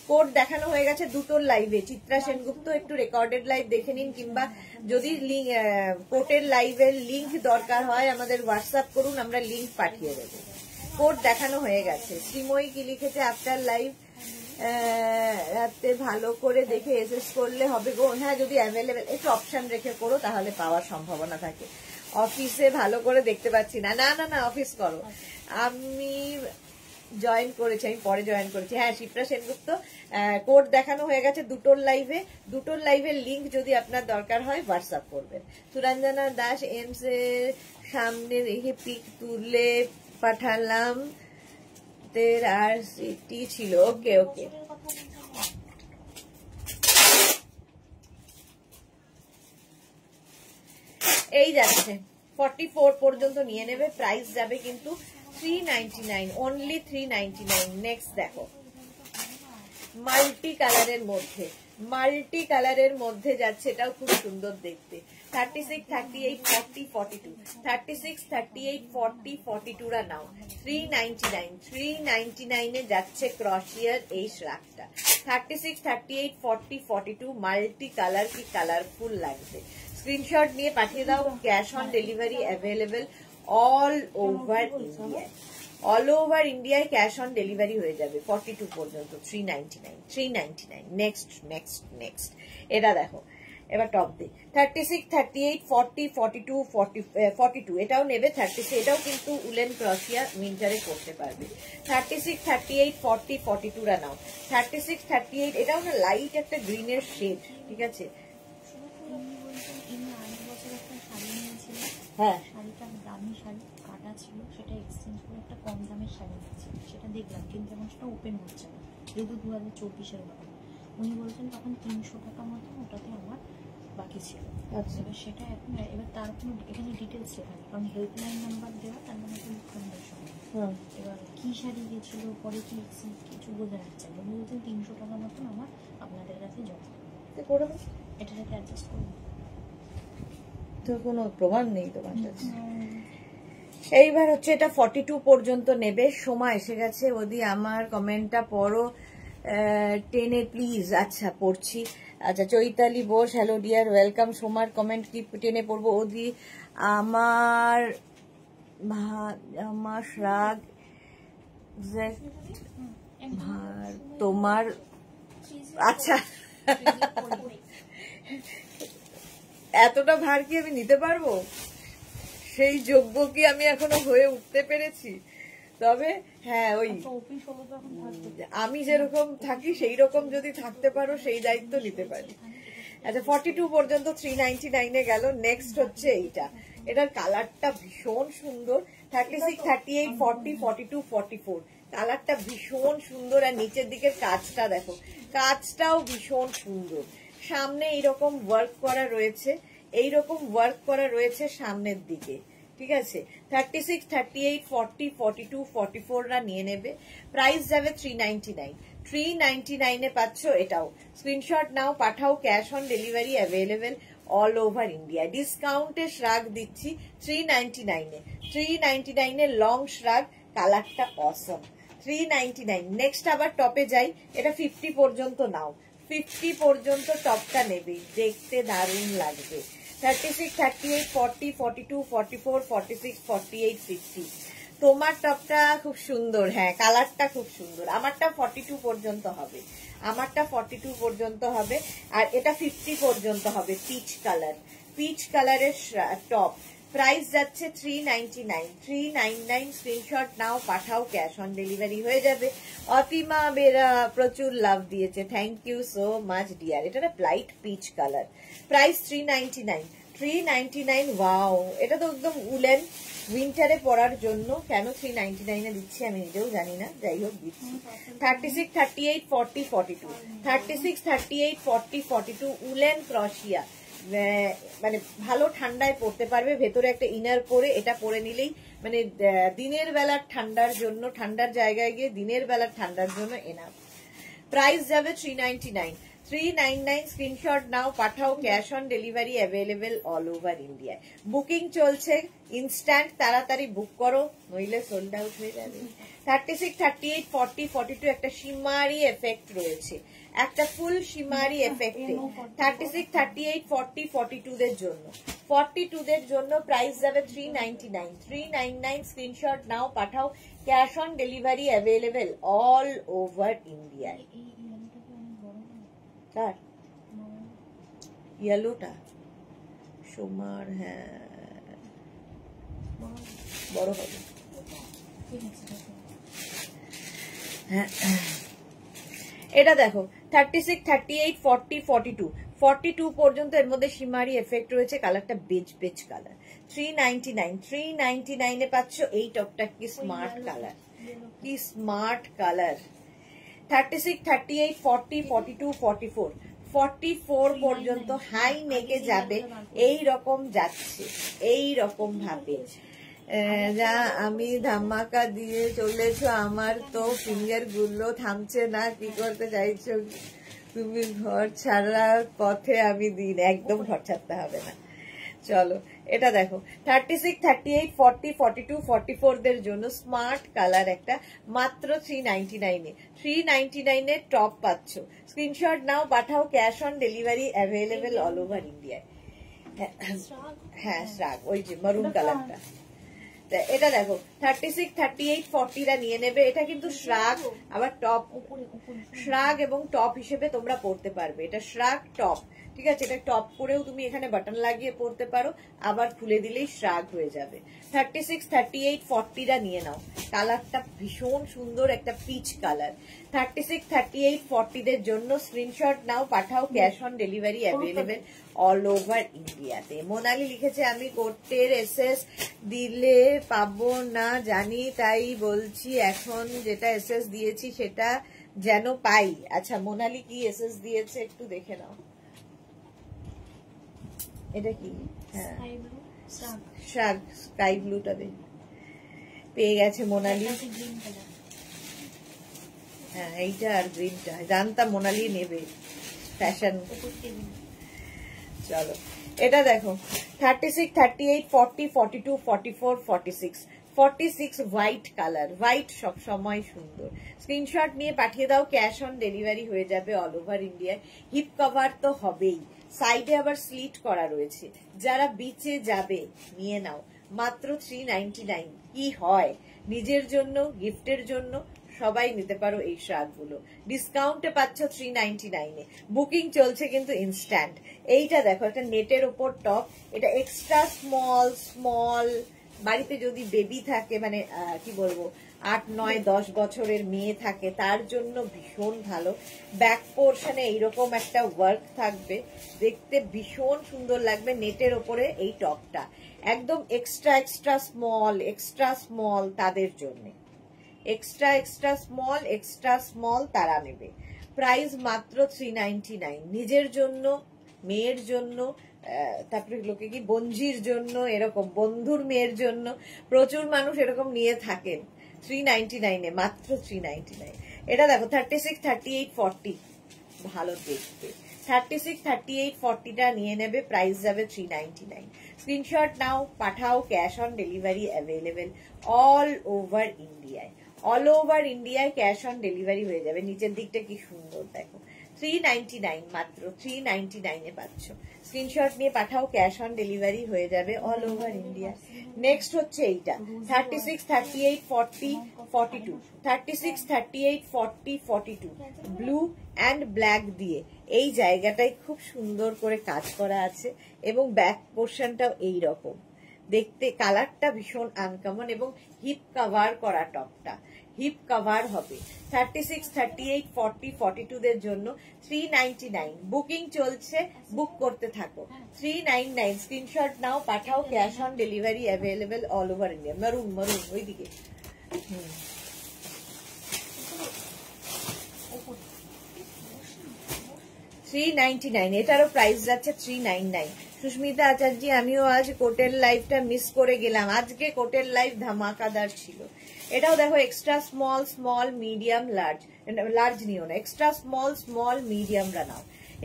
কোড দেখানো হয়ে গেছে দুটোর লাইভে। চিত্রা সেনগুপ্ত একটু রেকর্ডেড লাইভ দেখে নিন, কিংবা যদি কোর্টের লাইভের লিঙ্ক দরকার হয় আমাদের হোয়াটসঅ্যাপ করুন, আমরা লিঙ্ক পাঠিয়ে দেবো। কোড দেখানো হয়ে গেছে। শ্রীময়ী কি লিখেছে? আফটার লাইভ রাতে ভালো করে দেখে এসএস করলে হবে গো। হ্যাঁ, যদি অ্যাভেলেবেল একটু অপশন রেখে করো তাহলে পাওয়ার সম্ভাবনা থাকে। অফিসে ভালো করে দেখতে পাচ্ছি না। না না না, অফিস করো। আমি জয়েন করেছি, আমি পরে জয়েন করেছি। হ্যাঁ, শিপ্রা সেনগুপ্ত, কোড দেখানো হয়ে গেছে দুটোর লাইভে। দুটোর লাইভের লিঙ্ক যদি আপনার দরকার হয় হোয়াটসঅ্যাপ করবেন। সুরঞ্জনা দাস এমস এর সামনে রেখে পিক তুলে পাঠালাম, আর সিটি ছিল। ওকে ওকে, এই যাচ্ছে 44 পর্যন্ত নিয়ে নেবে। প্রাইস যাবে কিন্তু 399, অনলি 399। নেক্সট দেখো, মাল্টি কালারের মধ্যে, মাল্টি কালারের মধ্যে যাচ্ছে। এটাও খুব সুন্দর দেখতে। 36, 38, 40, 42, 36, 38, 40, 42 নাও। 399, 399 যাচ্ছে ক্রশিয়ার এই শ্রাগটা। 36, 38, 40, 42 মাল্টি কালার, কি কালারফুল লাগবে। স্ক্রিনশট নিয়ে পাঠিয়ে দাও। Cash on delivery available all over ইন্ডিয়ায়। অল ওভার ইন্ডিয়ায় ক্যাশ অন ডেলিভারি হয়ে যাবে 42 পর্যন্ত। 399, 399। নেক্সট নেক্সট নেক্সট, এটা দেখো। এবার টপ দিই 36, 38, 40, 42, 42 এটাও নেবে। 36 এটাও কিন্তু উলেন ক্রশিয়া মিন্টারে করতে পারবে। 36, 38, 40, 42 নাও। 36, 38 এটাও না লাইট একটা গ্রিনের শেড, ঠিক আছে। হ্যাঁ, শাড়িটা দামি শাড়ি কাটা ছিল, সেটা এক্সচেঞ্জ করে একটা কম দামের শাড়ি নিয়েছি। সেটা দেখলাম, কিন্তু এখন সেটা ওপেন হচ্ছে না, যেহেতু 2024-এর ব্যাপার। উনি বলছেন তখন 300 টাকা মতো ওটাতে আমার বাকি ছিল। এবার সেটা এখন, এবার তার কোনো এখানে ডিটেলস লেখা নেই, কারণ হেল্পলাইন নাম্বার দেওয়া, তার মানে কোনো ইনফরমেশন। এবার কি শাড়ি গেছিল, পরে কি এক্সচেঞ্জ, কিছু বোঝা যাচ্ছে না। উনি বলছেন 300 টাকা মতন আমার আপনাদের কাছে জমা করবে, এটার সাথে অ্যাডজাস্ট করবে। তো কোনো প্রমাণ নেই তোমার কাছে। এইবার হচ্ছে এটা 42 পর্যন্ত নেবে। সময় এসে গেছে। ওদি আমার কমেন্টটা পড়ো টেনে প্লিজ। আচ্ছা, পড়ছি। আচ্ছা, Chaitali Bose, hello dear, welcome. সোমার কমেন্ট কি টেনে পড়বো? ওদি আমার রাগ তোমার। আচ্ছা, এতটা ভার কি আমি নিতে পারবো? সেই যোগ্য কি আমি এখনো হয়ে উঠতে পেরেছি? তবে হ্যাঁ, ওই আমি যেরকম থাকি সেই রকম যদি থাকতে পারো, সেই দায়িত্ব নিতে পারি। আচ্ছা, 42 পর্যন্ত 399 গেল। নেক্সট হচ্ছে এইটা। এটার কালারটা ভীষণ সুন্দর। 36, 38, 40, 42, 44 কালারটা ভীষণ সুন্দর। আর নিচের দিকের কাজটা দেখো, কাজটাও ভীষণ সুন্দর। সামনে এইরকম ওয়ার্ক করা রয়েছে, এইরকম ওয়ার্ক করা রয়েছে সামনের দিকে, ঠিক আছে। 36, 38, 40, 42, 44 নিয়ে নেবে। প্রাইস যাবে 399, 399 পাচ্ছ এটাও। স্ক্রিনশট নাও, পাঠাও। Cash on delivery available all over India. ডিসকাউন্টে শ্রাগ দিচ্ছি 399, 399 লং শ্রাগ। কালারটা অসম। 399। নেক্সট আবার টপে যাই। এটা 50 পর্যন্ত নাও। 50 পর্যন্ত টপটা নেবে, দেখতে দারুণ লাগবে। 36, 38, 40, 42, 44, 46, 48, 50। তোমার টপটা খুব সুন্দর, হ্যাঁ কালারটা খুব সুন্দর। আমারটা 42 পর্যন্ত হবে, আমারটা 42 পর্যন্ত হবে, আর এটা 50 পর্যন্ত হবে। পিচ কালারের টপ, প্রাইস যাচ্ছে 399, 399। স্ক্রিনশট নাও, পাঠাও, ক্যাশ অন ডেলিভারি হয়ে যাবে। অতিমা বেরা প্রচুর লাভ দিয়েছে, thank you so much dear. এটা না light peach colour, price 399, 399। Wow, এটা তো একদম উলেন, উইন্টারে পরার জন্য। কেন 399 দিচ্ছি আমি নিজেও জানি না, যাই হোক দিচ্ছি। 36, 38, 40, 42, 36, 38, 40, 42 উলেন ক্রশিয়া, মানে ভালো ঠান্ডায় পড়তে পারবে। ভেতরে একটা ইনার পরে এটা পরে নিলেই মানে দিনের বেলার ঠান্ডার জন্য, ঠান্ডার জায়গায় গিয়ে দিনের বেলার ঠান্ডার জন্য এনাফ। প্রাইস যাবে 399, 399। স্ক্রিনশট নাও, পাঠাও, cash on delivery available all over ইন্ডিয়ায়। বুকিং চলছে, ইনস্ট্যান্ট তাড়াতাড়ি বুক করো, নইলে সোল্ড আউট হয়ে যাবে। 36, 38, 40, 42 একটা শিমারি এফেক্ট রয়েছে, একটা ফুল শিমারি এফেক্টে। 36, 38, 40, 42 দের জন্য, 42 দের জন্য প্রাইস যাবে 399, 399। স্ক্রিনশট নাও, পাঠাও, cash on delivery available all over ইন্ডিয়ায়। কার ইয়েলোটা? সোমার, হ্যাঁ বড় হবে। এটা দেখো 36, 38, 40, 42, 42 পর্যন্ত এর মধ্যে শিমারি এফেক্ট রয়েছে। কালারটা বেজ কালার। 399, 399 এ পাচ্ছ এই টপটা। কি স্মার্ট কালার, কি স্মার্ট কালার। 36, 38, 40, 42, 44, 44 পর্যন্ত হাই নেকে যাবে। এই রকম যাচ্ছে, এই রকম ভাবে। যা আমি ধামাকা দিয়ে চলেছো, আমার তো ফিঙ্গার গুলো থামছে না। কি করতে চাইছো তুমি? ঘর ছাড়ার পথে আমি দিন। একদম ঘর ছাড়তে হবে না, চলো। এটা দেখো 36, 38, 40, 42, 44 দের জন্য স্মার্ট কালার একটা, মাত্র 399 এ। 399 এর টপ পাচ্ছ। স্ক্রিনশট নাও, পাঠাও, cash on delivery available all over ইন্ডিয়ায়। হ্যাঁ শ্রাগ, ওই যে মারুন কালারটা। এটা দেখো 36, 38, 40 রা নিয়ে নেবে। এটা কিন্তু শ্রাগ, আবার টপ, শ্রাগ এবং টপ হিসেবে তোমরা পরতে পারবে। এটা শ্রাগ টপ, ঠিক আছে। এটা টপ করেও তুমি এখানে বাটন লাগিয়ে পরতে পারো, আবার খুলে দিলেই শ্রাগ হয়ে যাবে। 36, 38, 40 রা নিয়ে নাও। কালারটা ভীষণ সুন্দর, একটা পিচ কালার। 36, 38, 40 দের জন্য স্ক্রিনশট নাও, পাঠাও, cash on delivery available all over ইন্ডিয়াতে। মোনালি লিখেছে আমি কোটের এসএস দিলে পাবো না জানি, তাই বলছি এখন যেটা এসএস দিয়েছি সেটা যেন পাই। আচ্ছা মোনালি কি এসএস দিয়েছে একটু দেখে নাও। এটা কি? হ্যাঁ শাক, স্কাই ব্লুটা পেয়ে গেছে মোনালি। হ্যাঁ এইটা আর গ্রিনটা জানতাম মোনালি নেবে, ফ্যাশন। চলো এটা দেখো 36, 38, 40, 42, 44, 46, 46 হোয়াইট কালার। হোয়াইট সব সময় সুন্দর। স্ক্রিনশট নিয়ে পাঠিয়ে দাও, ক্যাশ অন ডেলিভারি হয়ে যাবে অল ওভার ইন্ডিয়ায়। হিপ কভার তো হবেই, সাইডে আবার স্লিট করা রয়েছে। যারা বিচে যাবে নিয়ে নাও, মাত্র 399। কি হয়, নিজের জন্য, গিফটের জন্য সবাই নিতে পারো এই শ্রাগগুলো। ডিসকাউন্টে পাচ্ছ 399 এ। বুকিং চলছে কিন্তু ইনস্ট্যান্ট। এইটা দেখো একটা নেটের ওপর টপ, এটা এক্সট্রা স্মল। বাড়িতে যদি বেবি থাকে, মানে কি বলবো 8, 9, 10 বছরের মেয়ে থাকে, তার জন্য ভীষণ ভালো। ব্যাক পোর্শনে এইরকম একটা ওয়ার্ক থাকবে, দেখতে ভীষণ সুন্দর লাগবে। নেটের ওপরে এই টপটা একদম এক্সট্রা স্মল তাদের জন্য। এক্সট্রা স্মল তারা নেবে। প্রাইস মাত্র 399। নিজের জন্য, মেয়ের জন্য, তারপরে লোকে কি বঞ্জির জন্য, এরকম বন্ধুর মেয়ের জন্য প্রচুর মানুষ এরকম নিয়ে থাকেন। 399 এ, মাত্র 399। এটা দেখো 36, 38, 40 ভালো দেখতে। 36, 38, 40 টা নিয়ে নেবে, প্রাইস যাবে 399। স্ক্রিনশট নাও, পাঠাও, cash on delivery available all over ইন্ডিয়ায়। অল ওভার ইন্ডিয়ায় ক্যাশ অন ডেলিভারি হয়ে যাবে। নিচের দিকটা কি সুন্দর দেখো, 399 মাত্র 399 এ পাচ্ছ। স্ক্রিনশট নিয়ে পাঠাও, ক্যাশ অন ডেলিভারি হয়ে যাবে অল ওভার ইন্ডিয়া। নেক্সট হচ্ছে এইটা 36, 38, 40, 42, 36, 38, 40, 42 ব্লু অ্যান্ড ব্ল্যাক দিয়ে এই জায়গাটায় খুব সুন্দর করে কাজ করা আছে এবং ব্যাক পোর্শনটাও এইরকম দেখতে। কালারটা ভীষণ আনকমন এবং হিপ কভার করা টপটা হিপ কভার হবে। 36, 38, 40, 42 দের জন্য 399 বুকিং চলছে, বুক করতে থাকো। 399 স্ক্রিনশট নাও, পাঠাও, cash on delivery available all over India. মারুন মারুন ওইদিকে 399 এটারও প্রাইস যাচ্ছে 399। সুস্মিতা আচার্য, আমিও আজ কোটের লাইভটা মিস করে গেলাম। আজকে কোটের লাইভ ধামাকাদার ছিল। এটাও দেখো extra small, small, medium, large. Large নিও না, এক্সট্রা স্মল, স্মল, মিডিয়ামরা নাও।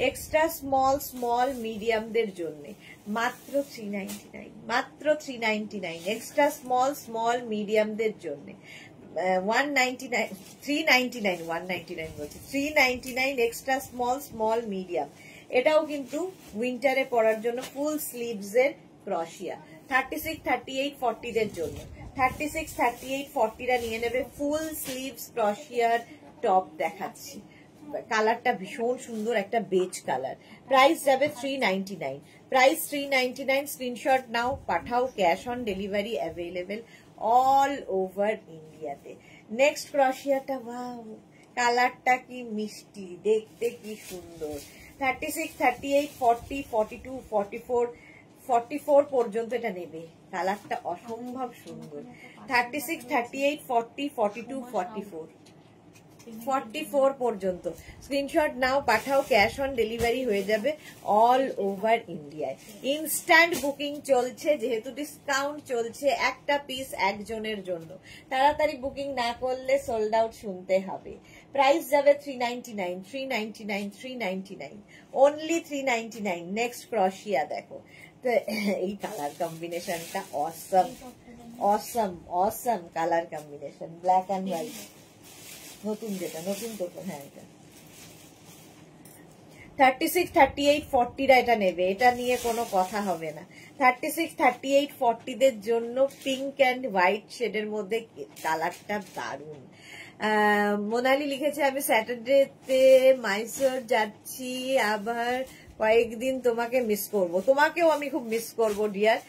এক্সট্রা স্মল, স্মল, মিডিয়ামদের জন্য মাত্র 399, মাত্র 399। এক্সট্রা স্মল, স্মল, মিডিয়ামদের জন্য 199, 399, 199 বলছি, 399 এক্সট্রা স্মল, স্মল, মিডিয়াম। এটাও কিন্তু উইন্টারে পরার জন্য ফুল স্লিভস এর ক্রশিয়া। 36, 38, 40 দের জন্য 36, 38, 40রা নিয়ে নেবে। ফুল স্লিভস ক্রশিয়ার টপ দেখাচ্ছি। কালারটা ভীষণ সুন্দর, একটা বেজ কালার। প্রাইস যাবে 399, প্রাইস 399। স্ক্রিনশট নাও, পাঠাও, cash on delivery available all over ইন্ডিয়াতে। নেক্সট ক্রশিয়াটা, ওয়াও কালারটা কি মিষ্টি, দেখতে কি সুন্দর। 36, 38, 40, 42, 44, 44 পর্যন্ত এটা নেবে। কালারটা অসম্ভব সুন্দর। 36, 38, 40, 42, 44, 44 পর্যন্ত স্ক্রিনশট নাও, পাঠাও, ক্যাশ অন ডেলিভারি হয়ে যাবে অল ওভার ইন্ডিয়ায়। ইনস্ট্যান্ট বুকিং চলছে, যেহেতু ডিসকাউন্ট চলছে একটা পিস একজনের জন্য। তাড়াতাড়ি বুকিং না করলে সোল্ড আউট শুনতে হবে। প্রাইস যাবে 399, 399, 399, অনলি 399। নেক্সট ক্রশিয়া দেখো, এই কালার কম্বিনেশনটা awesome, awesome, awesome colour combination, black and white. নতুন যেটা, নতুন তো, হ্যাঁ এটা 36, 38, 40রা এটা নেবে, এটা নিয়ে কোনো কথা হবে না। 36, 38, 40 দের জন্য পিঙ্ক অ্যান্ড হোয়াইট শেডের মধ্যে কালারটা দারুন। মোনালি লিখেছে, আমি স্যাটারডেতে মাইসোর যাচ্ছি, আবার কয়েকদিন তোমাকে মিস করব। তোমাকেও আমি খুব মিস করব ডিয়ার।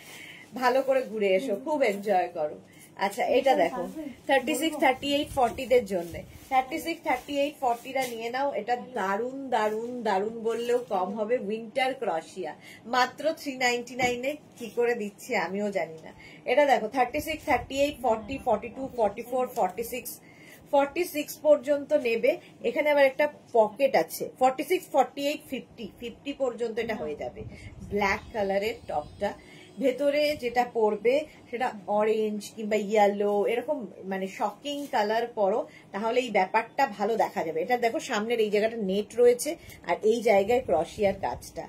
ভালো করে ঘুরে এসো, খুব এনজয় করো। আচ্ছা এটা দেখো 36, 38, 40 দের জন্য 36, 38, 40রা নিয়ে নাও। এটা দারুন দারুন দারুন বললেও কম হবে। উইন্টার ক্রশিয়া মাত্র 399 এ কি করে দিচ্ছি আমিও জানি না। এটা দেখো 36, 38, 40, 42, 44, 46, 46 পর্যন্ত নেবে। এখানে আবার একটা পকেট আছে। 46, 48, 50, 50 পর্যন্ত এটা হয়ে যাবে। ব্ল্যাক কালারের টপটা, ভেতরে যেটা পরবে সেটা অরেঞ্জ কিংবা ইয়েলো, এরকম মানে শকিং কালার পরো, তাহলে এই ব্যাপারটা ভালো দেখা যাবে। এটা দেখো সামনের এই জায়গাটা নেট রয়েছে আর এই জায়গায় ক্রশিয়ার কাজটা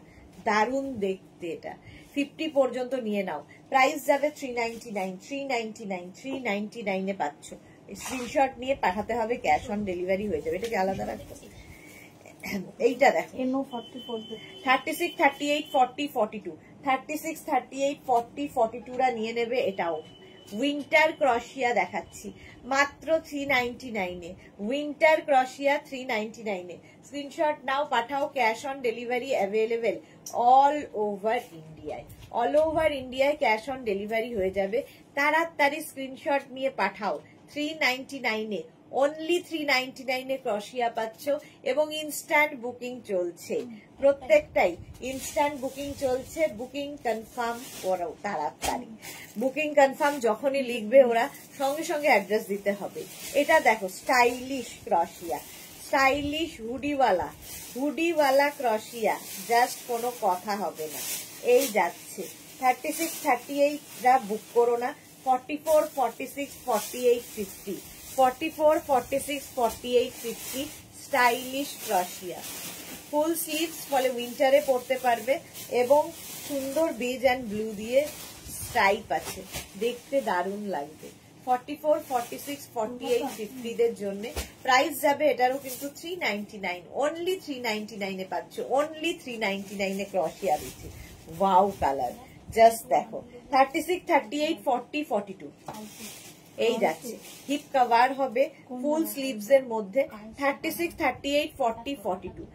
দারুণ দেখতে। এটা 50 পর্যন্ত নিয়ে নাও। প্রাইস যাবে 399, 399, 399 এ পাচ্ছ। স্ক্রিনশট নিয়ে পাঠাতে হবে, ক্যাশ অন ডেলিভারি হয়ে যাবে। এটাকে আলাদা রাখবো। এইটা দেখো 36, 38, 40, 42, 36, 38, 40, 42রা নিয়ে নেবে। এটাও উইন্টার ক্রশিয়া দেখাচ্ছি মাত্র 399 এ। উইন্টার ক্রশিয়া 399 এ। স্ক্রিনশট নাও, পাঠাও, cash on delivery available all over ইন্ডিয়ায়। অল ওভার ইন্ডিয়ায় ক্যাশ অন ডেলিভারি হয়ে যাবে। তাড়াতাড়ি স্ক্রিনশট নিয়ে পাঠাও। 399 এ, অনলি 399 এ ক্রশিয়া পাচ্ছ এবং ইনস্ট্যান্ট বুকিং চলছে। প্রত্যেকটাই ইনস্ট্যান্ট বুকিং চলছে। বুকিং কনফার্ম করো তাড়াতাড়ি। বুকিং কনফার্ম যখনই লিখবে ওরা সঙ্গে সঙ্গে অ্যাড্রেস দিতে হবে। এটা দেখো স্টাইলিশ ক্রশিয়া, স্টাইলিশ হুডিওয়ালা, হুডিওয়ালা ক্রশিয়া, জাস্ট কোনো কথা হবে না। এই যাচ্ছে 36, 38রা বুক করো না। 44, 46, 48, 50, 44, 46, 48, 50 স্টাইলিশ ক্রশিয়া। ফুল স্লিভস, ফলে উইন্টারে পরতে পারবে এবং সুন্দর বেজ অ্যান্ড ব্লু দিয়ে স্ট্রাইপ আছে, দেখতে দারুণ লাগবে। 44, 46, 48, 50 দের জন্য প্রাইস যাবে এটারও কিন্তু 399, অনলি 399 এ পাচ্ছ, অনলি 399 এ ক্রশিয়া দিচ্ছি। ওয়াও কালার, জাস্ট দেখো। 36, 38, 40, 42 এই যাচ্ছে। হিপ কভার হবে ফুল স্লিভস এর মধ্যে। 36, 38, 40, 42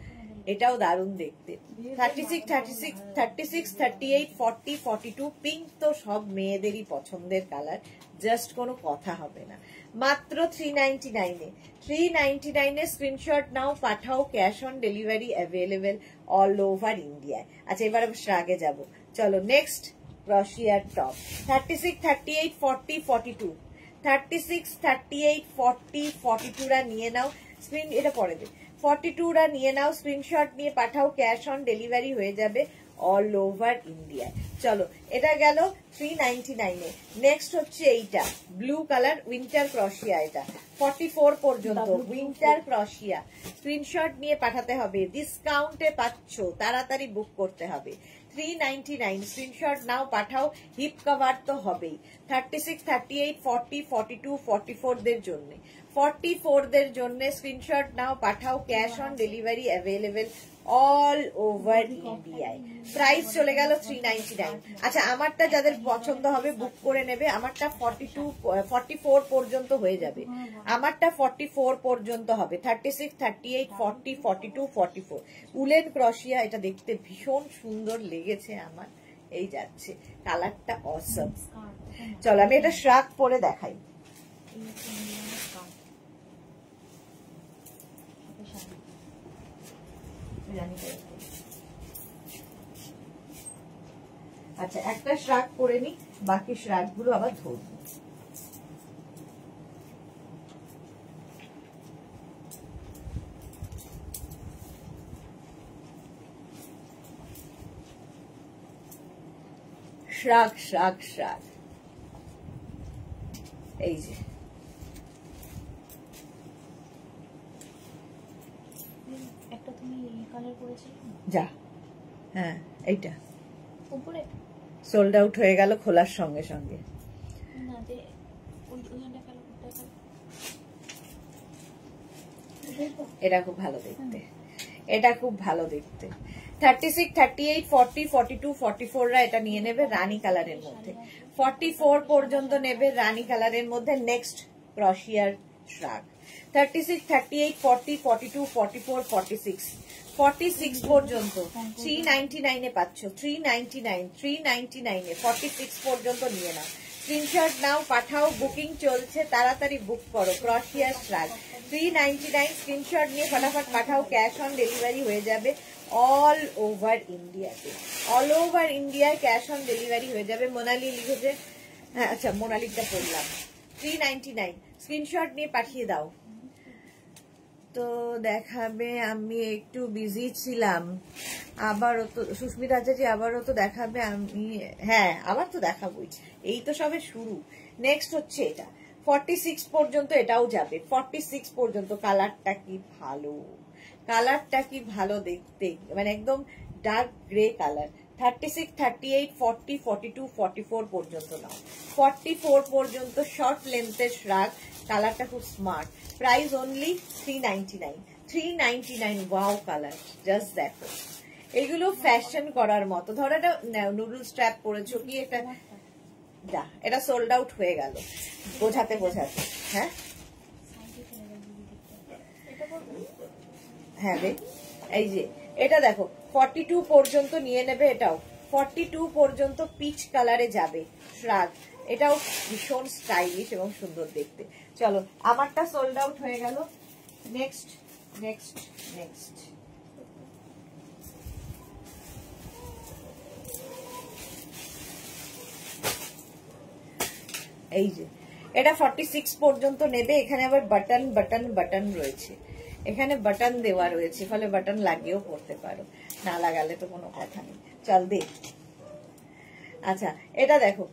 এটাও দারুণ দেখতে। 36, 36, 36, 38, 40, 42 পিঙ্ক তো সব মেয়েদেরই পছন্দের কালার, জাস্ট কোনো কথা হবে না। মাত্র 399 এ, 399 এ স্ক্রিনশট নাও, পাঠাও, cash on delivery available all over ইন্ডিয়ায়। আচ্ছা এবার আগে যাব, চলো নেক্সট ক্রশিয়ার টপ। 36, 38, 40, 42 36, 38, 40, 42 রা নিয়ে নাও স্ক্রিন, এটা পরে দে। 42 রা নিয়ে নাও, স্ক্রিনশট নিয়ে পাঠাও, ক্যাশ অন ডেলিভারি হয়ে যাবে অল ওভার ইন্ডিয়ায়। চলো এটা গেল 399 এ। নেক্সট হচ্ছে এইটা ব্লু কালার উইন্টার ক্রশিয়া, এটা 44 পর্যন্ত উইন্টার ক্রশিয়া। স্ক্রিনশট নিয়ে পাঠাতে হবে, ডিসকাউন্টে পাচ্ছ, তাড়াতাড়ি বুক করতে হবে। 399 স্ক্রিনশট নাও, পাঠাও, হিপ কভার তো হবেই। 36, 38, 40, 42, 44 দের জন্য, 44 দের জন্য স্ক্রিনশট নাও, পাঠাও, cash on delivery available all over ইন্ডিয়ায়। প্রাইস চলে গেল 399। আচ্ছা আমারটা যাদের পছন্দ হবে বুক করে নেবে, আমারটা 44 পর্যন্ত হয়ে যাবে, আমারটা 44 পর্যন্ত হবে। 36, 38, 40, 42, 44 উলেন ক্রশিয়া, এটা দেখতে ভীষণ সুন্দর লেগেছে আমার, এই যাচ্ছে কালারটা অসম। চলো আমি এটা শ্রাক পরে দেখাই। আচ্ছা একটা শ্রাক করে নি, বাকি শ্রাক গুলো আবার ধরবো। শ্রাক শ্রাক শ্রাক, এই যে একটা তুমি এই কালার করেছিলে যা, হ্যাঁ এইটা উপরে সোল্ড আউট হয়ে গেল খোলার সঙ্গে সঙ্গে। না যে ওইখানটা কালার করতে এটা খুব ভালো দেখতে, এটা খুব ভালো দেখতে। 36, 38, 40, 42, 44 রা এটা নিয়ে নেবে রানী কালারের মধ্যে। 44 পর্যন্ত নেবে রানী কালারের মধ্যে। নেক্সট ক্রশিয়ার শ্রাক 36, 38, 40, 42, 44, 46 46 পর্যন্ত 399 এ পাচ্ছ। 399 399 এ 46 পর্যন্ত নিয়ে নাও, স্ক্রিনশট নাও, পাঠাও, বুকিং চলছে, তাড়াতাড়ি বুক করো। ক্রশিয়ার শ্রাক 399 স্ক্রিনশট নিয়ে ফটাফট পাঠাও, ক্যাশ অন ডেলিভারি হয়ে যাবে অল ওভার ইন্ডিয়াতে, অল ওভার ইন্ডিয়ায় ক্যাশ অন ডেলিভারি হয়ে যাবে। মোনালি লিখেছে, হ্যাঁ আচ্ছা মোনালিটা পড়লাম। 399 স্ক্রিনশট নিয়ে পাঠিয়ে দাও। তো দেখাবে, আমি একটু বিজি ছিলাম, আবারও তো সুস্মিতা আচার্য আবারও তো দেখাবে, আমি হ্যাঁ আবার তো দেখাবই, এই তো সবে শুরু। নেক্সট হচ্ছে এটা 46 পর্যন্ত, এটাও যাবে 46 পর্যন্ত। কালারটা কি ভালো, কালারটা কি ভালো দেখতে, মানে একদম ডার্ক গ্রে কালার। 36, 38, 40, 42, 44 পর্যন্ত নাও। 44 পর্যন্ত শর্ট লেন্থের শ্রাক, কালারটা খুব smart. Price only 399 399। Wow colour, just দেখো, এগুলো ফ্যাশন করার মতো। ধরো এটা নুডল স্ট্র্যাপ পরেছো কি, এটা যা, এটা সোল্ড আউট হয়ে গেল বোঝাতে বোঝাতে। হ্যাঁ হ্যাঁ রে, এই যে এটা দেখো 42 পর্যন্ত নিয়ে নেবে, এটাও 42 পর্যন্ত পিচ কালারে যাবে শ্রাগ, এটাও ভীষণ স্টাইলিশ এবং সুন্দর দেখতে। চলো আমারটা সোল্ড আউট হয়ে গেল। নেক্সট নেক্সট নেক্সট এই যে এটা 46 পর্যন্ত নেবে। এখানে আবার বাটন বাটন বাটন রয়েছে, এখানে বাটন দেওয়া রয়েছে, ফলে বাটন লাগিয়েও পড়তে পারো, না লাগালে তো কোনো কথা নেই। চল দে। আচ্ছা এটা দেখো,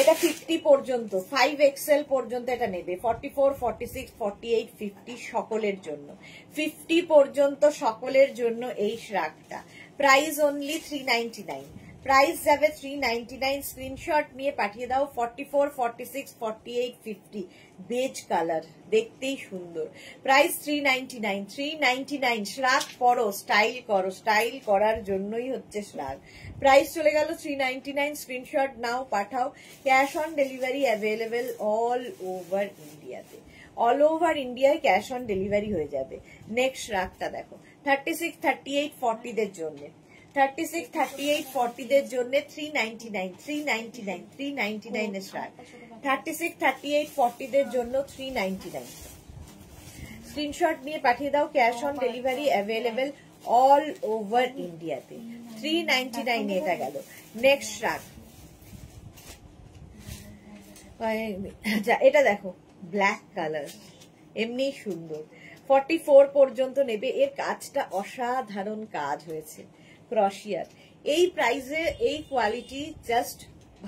এটা 50 পর্যন্ত, 5XL পর্যন্ত এটা নেবে। 44, 46, 48, 50 সকলের জন্য, 50 পর্যন্ত সকলের জন্য এই শ্রাকটা। প্রাইস অনলি 399 প্রাইস যাবে 399, স্ক্রিনশট নিয়ে পাঠিয়ে দাও। 44, 46, 48, 50 বেজ কালার, দেখতেই সুন্দর। প্রাইস 399, 399। শ্রাগ পরো, স্টাইল করো, স্টাইল করার জন্যই হচ্ছে শ্রাগ। প্রাইস চলে গেল 399, স্ক্রিনশট নাও পাঠাও। Cash on delivery available all over ইন্ডিয়াতে, অল ওভার ইন্ডিয়ায় ক্যাশ অন ডেলিভারি হয়ে যাবে। নেক্সট রাগটা দেখো 36, 38, 40 দের জন্য, 36, 38, 40 দের জন্য 399, 399, 399 এর শ্রাগ। 36, 38, 40 দের জন্য 399। স্ক্রিনশট নিয়ে পাঠিয়ে দাও। Cash on delivery available all over ইন্ডিয়াতে। 399 এটা গেল। নেক্সট শ্রাগ, এটা দেখো ব্ল্যাক কালার, এমনি সুন্দর। 44 পর্যন্ত নেবে। এর কাজটা অসাধারণ কাজ হয়েছে ক্রশিয়ার। এই প্রাইসে এই কোয়ালিটি জাস্ট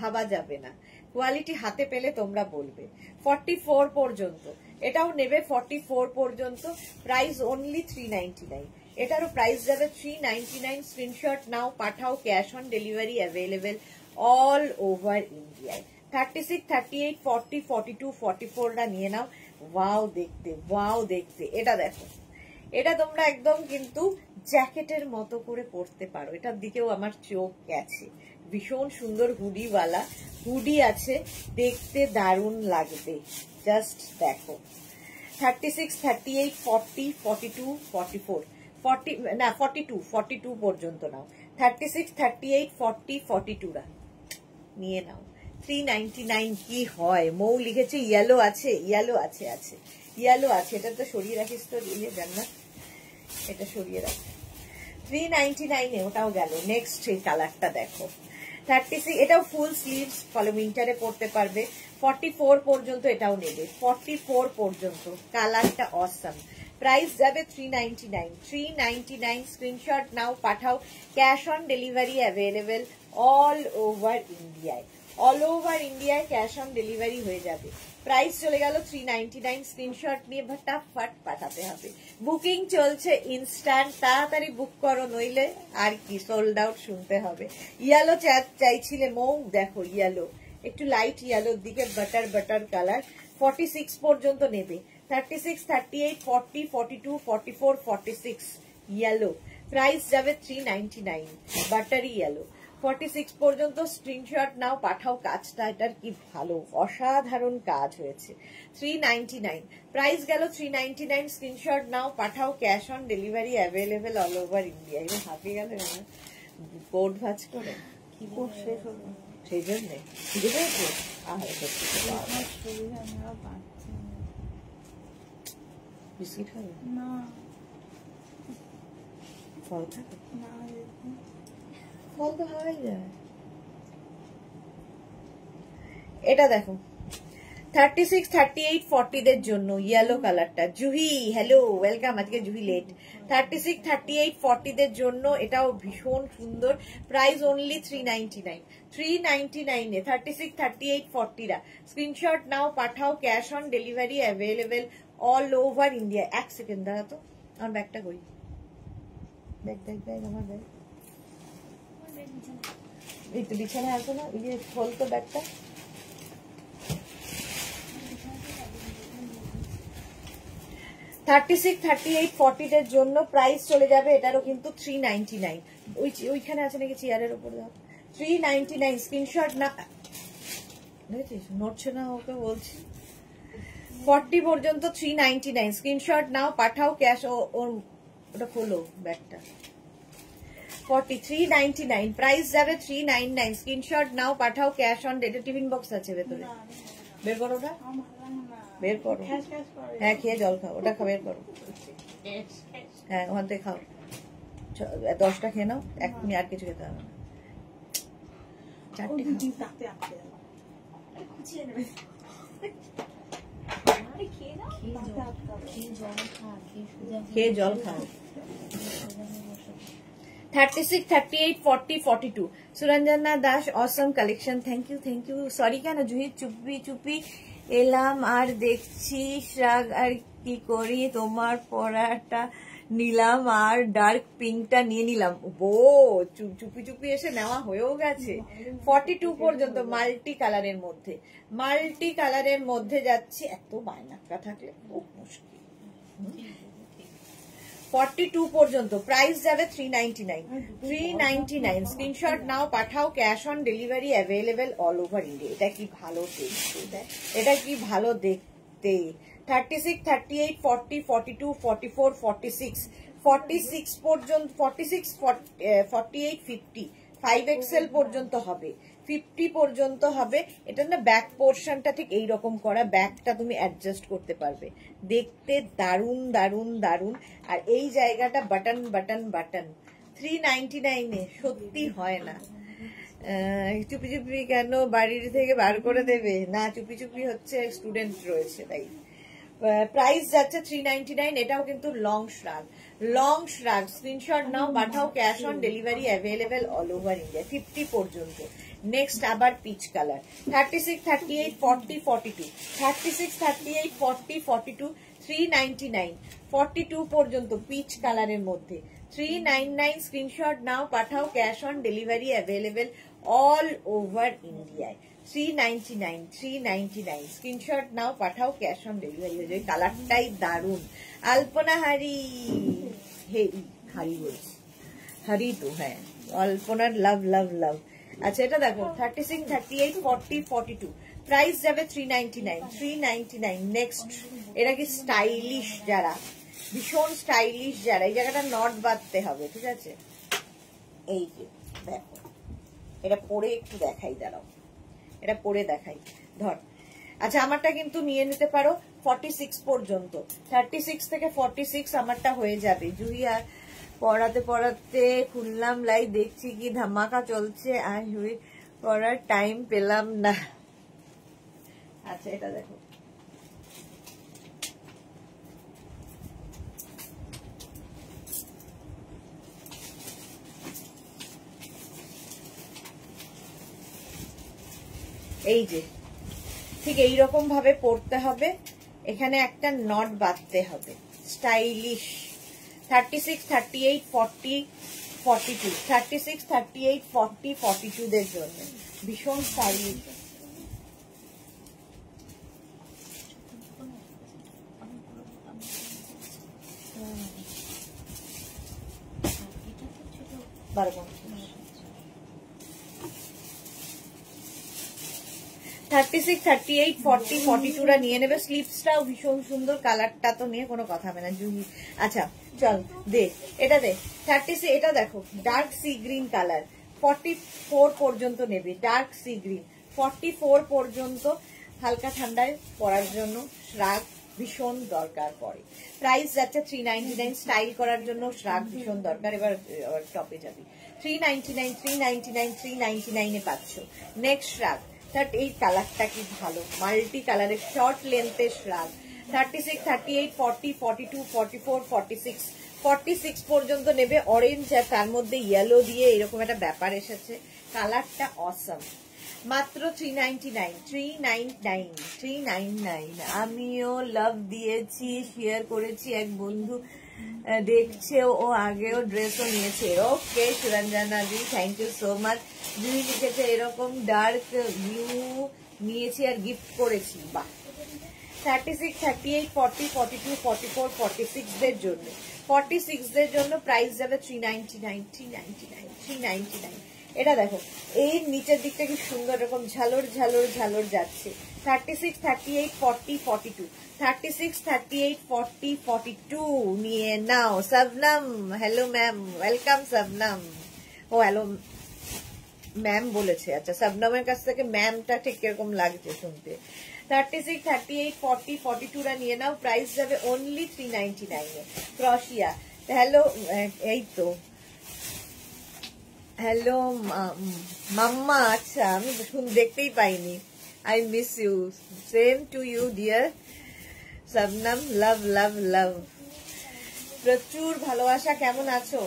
ভাবা যাবে না। কোয়ালিটি হাতে পেলে তোমরা বলবে। 44 পর্যন্ত এটাও নেবে, 44 পর্যন্ত। Price only 399। এটারও প্রাইস যাবে 399। স্ক্রিনশট নাও পাঠাও। Cash on delivery available all over ইন্ডিয়ায়। 36, 38, 40, 42, 44টা নিয়ে নাও। ওয়াও দেখতে, ওয়াও দেখতে। এটা দেখো, এটা তোমরা একদম কিন্তু জ্যাকেটের মতো করে পরতে পারো। এটার দিকেও আমার চোখ গেছে। ভীষণ সুন্দর হুডিওয়ালা, হুডি আছে, দেখতে দারুণ লাগবে। জাস্ট দেখো। 36, 38, 40, 42, 44, 40 না 42, 42 পর্যন্ত নাও। 36, 38, 40, 42রা নিয়ে নাও। 399 কি হয়? মৌ লিখেছে ইয়েলো আছে, ইয়েলো আছে, আছে ইয়েলো আছে। এটা তো সরিয়ে রাখিস তো, ইয়ে জান্নাত, এটা সরিয়ে রাখ। 399 এ ওটাও গেল। নেক্সট এই কালারটা দেখো 36, এটাও ফুল স্লিভস, ফলে উইন্টারে পরতে পারবে। 44 পর্যন্ত এটাও নেবে, 44 পর্যন্ত। কালারটা অসাম। প্রাইস যাবে 399, 399। স্ক্রিনশট নাও পাঠাও। Cash on delivery available all over ইন্ডিয়ায়, অল ওভার ইন্ডিয়ায় ক্যাশ অন ডেলিভারি হয়ে যাবে। প্রাইস চলে গেল 399। স্ক্রিনশট নিয়ে ফটাফট পাঠাতে হবে। বুকিং চলছে ইনস্ট্যান্ট, তাড়াতাড়ি বুক করো, নইলে আর কি সোল্ড আউট শুনতে হবে। ইয়েলো চাইছিলে মৌ, দেখো ইয়েলো, একটু লাইট ইয়েলোর দিকে বাটার বাটার কালার। 46 পর্যন্ত নেবে। 36, 38, 40, 42, 44, 46 ইয়েলো। প্রাইস যাবে 399, বাটারি ইয়েলো। 46 পর্যন্ত স্ক্রিনশট নাও পাঠাও। কাজটা এটার কি ভালো, অসাধারণ কাজ হয়েছে। 399 প্রাইস গেল 399। স্ক্রিনশট নাও পাঠাও। Cash on delivery available all over India. এটা হাঁপিয়ে গেল কোড ভাজ করে, সেই জন্যে বিস্কিট খাবে না, ফল খাবে না, ফল তো হওয়াই যায়। এটা দেখো 36, 38, 40 দের জন্য ইয়েলো কালারটা। Juhi hello, welcome. আজকে জুহি লেট। 36, 38, 40 দের জন্য এটাও ভীষণ সুন্দর। প্রাইস অনলি 399, 399 এ 36, 38, 40রা। স্ক্রিনশট নাও পাঠাও। Cash on delivery available all over India. এক সেকেন্ড দাঁড়া তো, আমার ব্যাগটা কই? ব্যাগ ব্যাগ ব্যাগ, আমার ব্যাগ এই তো বিছানায় আছে না, ইয়ে খোল তো ব্যাগটা। থার্টি সিক্স, 38, 40 দের জন্য প্রাইস চলে যাবে এটারও কিন্তু 399। ওইখানে আছে নাকি চেয়ারের উপর দাও। 399 স্ক্রিনশট না, দেখেছিস নড়ছে না, ওকে বলছি। 40 পর্যন্ত 399। স্ক্রিনশট নাও পাঠাও। ক্যাশ ওটা খোলো ব্যাগটা। 40, 399 প্রাইস যাবে 399। স্ক্রিনশট নাও পাঠাও। Cash on data. Tiffin box আছে ভেতরে, বের করো ওটা, বের করো। হ্যাঁ খেয়ে জল খাও, ওটা বের করো। হ্যাঁ ওখান থেকে খাও। 10টা খেয়ে নাও, এখনই আর কিছু খেতে হবে না। 4টে খেয়ে জল খাও। 36, 38, 40, 42 Suranjana Das Assam collection. Thank you, thank you. Sorry কেন জুহি, চুপি চুপি এলাম আর দেখছি। শ্রাগ আর কি করি, তোমার পড়াটা নিলাম আর ডার্ক পিঙ্কটা নিয়ে নিলাম। ও চুপি চুপি এসে নেওয়া হয়েও গেছে। 42 পর্যন্ত মাল্টি কালারের মধ্যে, মাল্টি কালারের মধ্যে যাচ্ছি। এত বায়নাক্কা থাকলে খুব মুশকিল। 42 পর্যন্ত প্রাইস যাবে 399। 399 স্ক্রিনশট নাও, পাঠাও, cash on delivery available all over India. এটা কি ভালো দেখতে, এটা কি ভালো দেখতে। 36, 38, 40, 42, 44, 46, 46 পর্যন্ত, 46, 48, 50, 5XL পর্যন্ত হবে, 50 পর্যন্ত হবে। এটা না ব্যাক পোর্শনটা ঠিক এইরকম করা, ব্যাকটা তুমি অ্যাডজাস্ট করতে পারবে, দেখতে দারুন দারুন দারুন। আর এই জায়গাটা বাটন বাটন বাটন। 399 সত্যি হয় না। চুপি চুপি কেন বাড়ির থেকে বার করে দেবে? না, চুপি চুপি হচ্ছে স্টুডেন্ট রয়েছে তাই। প্রাইস যাচ্ছে 399। এটাও কিন্তু লং শ্রাগ, লং শ্রাগ। স্ক্রিনশট নাও, পাঠাও, cash on delivery available all over India. 50 পর্যন্ত। নেক্সট আবার পিচ কালার। 36, 38, 40, 42, 36, 38, 40, 42, 399। 42 পর্যন্ত পিচ কালারের মধ্যে 399। স্ক্রিনশট নাও, পাঠাও, cash on delivery available all over ইন্ডিয়ায়। 399, 399 স্ক্রিনশট নাও, পাঠাও, ক্যাশ অন ডেলিভারি হয়ে যায়। কালারটাই দারুন। আলপনা হারি, হে হারি বলছি, হারি তো হ্যাঁ, আলপনার লাভ লাভ লাভ। আচ্ছা এটা দেখো 36, 38, 40, 42, প্রাইস যাবে 399, 399। নেক্সট, এটা কি স্টাইলিশ যারা, ভীষণ স্টাইলিশ যারা, এই জায়গাটা নট বাঁধতে হবে, ঠিক আছে। এই যে দেখো, এটা পরে একটু দেখাই, দাঁড়াও এটা পরে দেখাই, ধর। আচ্ছা আমারটা কিন্তু নিয়ে নিতে পারো 46 পর্যন্ত। 36 থেকে 46 আমারটা হয়ে যাবে। জুইয়া পড়াতে পড়াতে খুললাম লাইভ, দেখছি কি ধামাকা চলছে, আর পড়ার টাইম পেলাম না। আচ্ছা এটা দেখো, এই যে ঠিক এইরকম ভাবে পড়তে হবে, এখানে একটা নট বাঁধতে হবে, স্টাইলিশ। 36, 38, 40, 42, 36, 38, 40, 42 দের জন্য ভীষণ স্টাইলিশ। বারো 36, 38, 40, 42 টা নিয়ে নেবে। স্লিপসটাও ভীষণ সুন্দর, কালারটা তো নিয়ে কোনো কথা হবে না। জুহি আচ্ছা চল দে, এটা দে। 36, এটা দেখো ডার্ক সি গ্রিন কালার, 44 পর্যন্ত নেবে, ডার্ক সি গ্রিন 44 পর্যন্ত। হালকা ঠান্ডায় পরার জন্য শ্রাগ ভীষণ দরকার পড়ে। প্রাইস যাচ্ছে 399। স্টাইল করার জন্য শ্রাগ ভীষণ দরকার। এবার টপে যাবি। 399, 399, 399 এ পাচ্ছ। নেক্সট শ্রাগ, এই কালারটা কি ভালো, মাল্টি কালারের শর্ট লেন্থের শ্রাগ। 36, 38, 40, 42, 44, 46, 46 পর্যন্ত নেবে। অরেঞ্জ আর তার মধ্যে ইয়েলো দিয়ে এরকম একটা ব্যাপার এসেছে, কালারটা অসম। মাত্র 399, 399, 399। আমিও লাভ দিয়েছি, শেয়ার করেছি, এক বন্ধু দেখছে, ও আগেও ড্রেসও নিয়েছে। ওকে সুরঞ্জনা দি, থ্যাংক ইউ সো মাচ। জুই লিখেছে এরকম ডার্ক ব্লু নিয়েছি আর গিফট করেছি, বাহ। 36, 38, 40, 42, 44, 46 দের জন্য, 46 দের জন্য প্রাইস যাবে 399, 399, 399। এটা দেখো এই নিচের দিকটা কি সুন্দর, এরকম ঝালর ঝালর ঝালর যাচ্ছে। 36, 38, 40, 42, 36, 38, 40, 42 নিয়ে নাও। Shabnam, hello ma'am, welcome Shabnam. ও হ্যালো ম্যাম বলেছে, আচ্ছা শবনমের কাছ থেকে ম্যামটা ঠিক কিরকম লাগছে শুনতে। 36, 38, 40, 42 রা নিয়ে নাও, প্রাইস যাবে অনলি 399 এ। ক্রশিয়া, হ্যালো, এই তো হ্যালো মাম্মা, আচ্ছা আমি দেখতেই পাইনি, I miss you, same to you dear Shabnam, love love love, প্রচুর ভালোবাসা। কেমন আছো?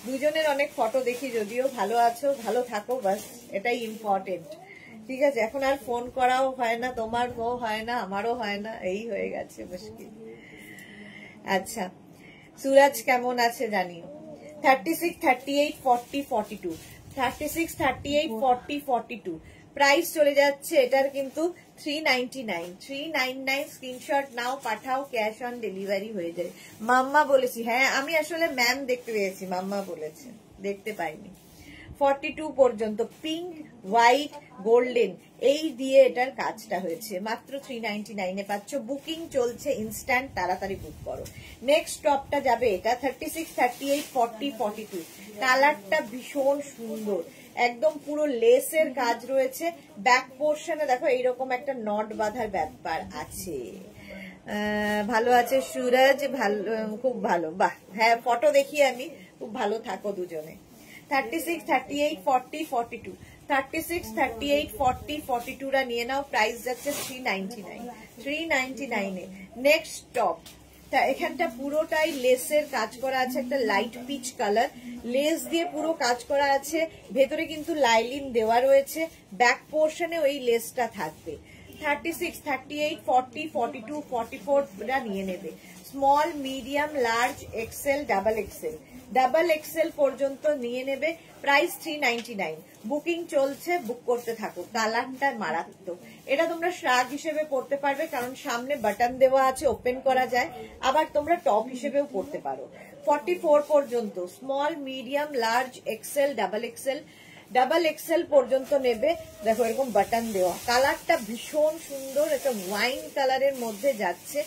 দুজনের অনেক ফটো দেখি, যদিও ভালো আছো, ভালো থাকো, বাস এটাই ইম্পর্টেন্ট, ঠিক আছে। এখন আর ফোন করাও হয় না, তোমারও হয় না, আমারও হয় না, এই হয়ে গেছে মুশকিল। আচ্ছা সুরাজ কেমন আছে জানিও। 36, 38, 40, 42, 36, 38, 40, 42 প্রাইস চলে যাচ্ছে এটার কিন্তু 399, 399 স্ক্রিনশট নাও, পাঠাও, ক্যাশ অন ডেলিভারি হয়ে যায়। মাম্মা বলেছি, হ্যাঁ আমি আসলে ম্যাম দেখতে পেয়েছি, মাম্মা বলেছে, দেখতে পাইনি। 42 পর্যন্ত পিঙ্ক, হোয়াইট, গোল্ডেন এই দিয়ে এটার কাজটা হয়েছে, মাত্র 399 এ পাচ্ছ। বুকিং চলছে ইনস্ট্যান্ট, তাড়াতাড়ি বুক করো। নেক্সট টপটা যাবে এটা 36, 38, 40, 42 কালারটা ভীষণ সুন্দর, একদম পুরো লেসের কাজ রয়েছে। ব্যাক পোর্শনে দেখো এইরকম একটা নট বাঁধার ব্যাপার আছে। ভালো আছে সুরজ, ভালো, খুব ভালো, বাহ, হ্যাঁ ফটো দেখি আমি, খুব ভালো থাকো দুজনে। 36, 38, 40, 42 36, 38, 40, 42 রা নিয়ে নাও, প্রাইস যাচ্ছে 399, 399 এ। নেক্সট টপ, এখানটা পুরোটাই লেসের কাজ করা আছে, একটা লাইট পিচ কালার লেস দিয়ে পুরো কাজ করা আছে, ভেতরে কিন্তু লাইলিন দেওয়া রয়েছে, ব্যাক পোর্শনে ওই লেসটা থাকবে। 36, 38, 40, 42, 44 রা নিয়ে নেবে। Small, medium, large, XL, double XL, double XL পর্যন্ত নিয়ে নেবে, প্রাইস 399। বুকিং চলছে, বুক করতে থাকো। কালারটা মারাত্মক, এটা তোমরা শ্রাগ হিসেবে পড়তে পারবে, কারণ সামনে বাটন দেওয়া আছে, ওপেন করা যায়, আবার তোমরা টপ হিসেবেও পড়তে পারো। 44 পর্যন্ত small, medium, large, XL, double XL, double XL পর্যন্ত নেবে। দেখো এরকম বাটন দেওয়া, কালারটা ভীষণ সুন্দর, একটা ওয়াইন কালারের মধ্যে যাচ্ছে।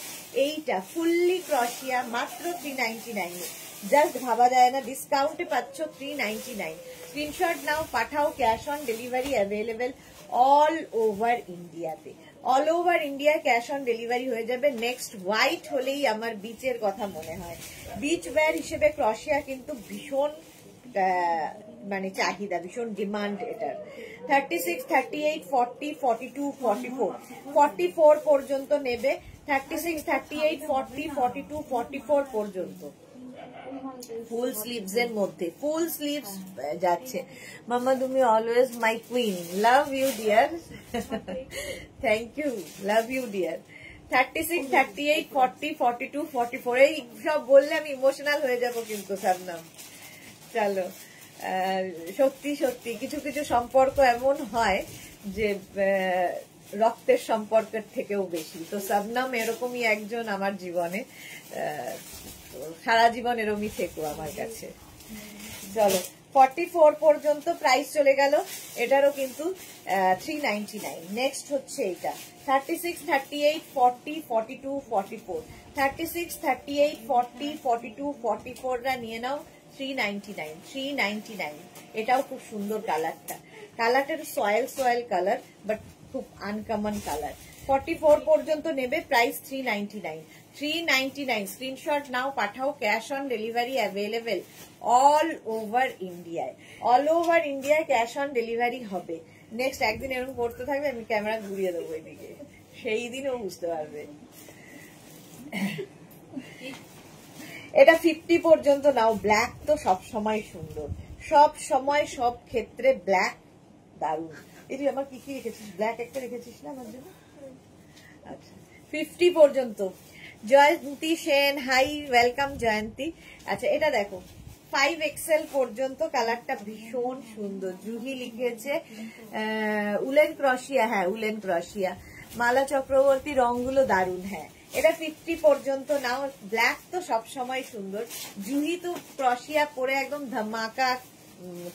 এইটা ফুললি ক্রশিয়া, মাত্র 399, জাস্ট ভাবা যায় না, ডিসকাউন্টে পাচ্ছ 399। স্ক্রিনশট নাও, পাঠাও, cash on delivery available all over ইন্ডিয়াতে, all over India cash on delivery হয়ে যাবে। নেক্সট হোয়াইট হলেই আমার বিচের কথা মনে হয়, বিচ ওয়্যার হিসেবে ক্রশিয়া কিন্তু ভীষণ মানে চাহিদা, ভীষণ ডিমান্ড এটার। 36, 38, 40, 42, 44 44 পর্যন্ত নেবে। 36, 38, 40, 42, 44 পর্যন্ত ফুল স্লিভস এর মধ্যে, ফুল স্লিভস যাচ্ছে। মাম্মা তুমি always my queen, love you dear, thank you, love you dear. 36, 38, 40, 42, 44 এই সব বললে আমি ইমোশনাল হয়ে যাব কিন্তু শবনম। চলো, সত্যি সত্যি কিছু কিছু সম্পর্ক এমন হয় যে রক্তের সম্পর্কের থেকেও বেশি, তো শবনম এরকমই একজন আমার জীবনে, সারা জীবন এরকমই থেকো আমার কাছে। চলো 44 পর্যন্ত প্রাইস চলে গেল, এটারও কিন্তু 399। নেক্সট হচ্ছে এটা 36, 38, 40, 42, 44 36, 38, 40, 42, 44 রা নিয়ে নাও, 399, 399। এটাও খুব সুন্দর কালারটা, কালারটার সয়েল কালার, বাট খুব আনকমন কালার। 44 পর্যন্ত নেবে, প্রাইস 399, 399। স্ক্রিনশট নাও, পাঠাও, cash on delivery available all over ইন্ডিয়ায়, অল ওভার ইন্ডিয়ায় ক্যাশ অন ডেলিভারি হবে। নেক্সট একদিন এরকম করতে থাকবে, আমি ক্যামেরা ঘুরিয়ে দেবো এদিকে, সেই দিনও বুঝতে পারবে। এটা 50 পর্যন্ত নাও, ব্ল্যাক তো সব সময় সুন্দর, সব সময় সব ক্ষেত্রে ব্ল্যাক দারুণ। এই আমার কি কি রেখেছিস, ব্ল্যাক একটা রেখেছিস না আমার জন্য? আচ্ছা 50 পর্যন্ত। জয়ন্তী সেন, হাই, ওয়েলকাম জয়ন্তী। আচ্ছা এটা দেখো 5XL পর্যন্ত, কালারটা ভীষণ সুন্দর, জুহি লিখেছে উলেন ক্রশিয়া, হ্যাঁ উলেন ক্রশিয়া। মালা চক্রবর্তী, রংগুলো দারুণ, হ্যাঁ এটা 50 পর্যন্ত নাও। ব্ল্যাক তো সবসময় সুন্দর, জুহি তো ক্রশিয়া পরে একদম ধামাকা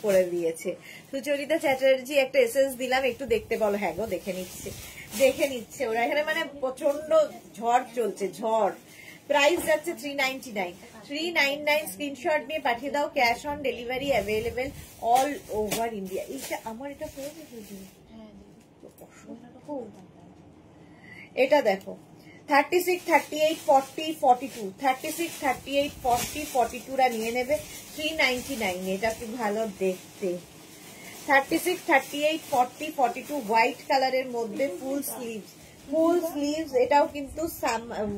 করে দিয়েছে। সুচরিতা চ্যাটার্জি একটা এসএস দিলাম, একটু দেখতে বলো। হ্যাঁ গো দেখে নিচ্ছে ওরা এখানে, মানে প্রচন্ড ঝড় চলছে, ঝড়। প্রাইস যাচ্ছে 399, 399। স্ক্রিনশট নিয়ে পাঠিয়ে দাও, cash on delivery available all over India. এইটা আমার, এটা এটা দেখো 36, 38, 40, 42 36, 38, 40, 42 রা নিয়ে নেবে, 399। এটা কি ভালো দেখতে। 36, 38, 40, 42 হোয়াইট কালারের মধ্যে ফুল স্লিভস, এটাও কিন্তু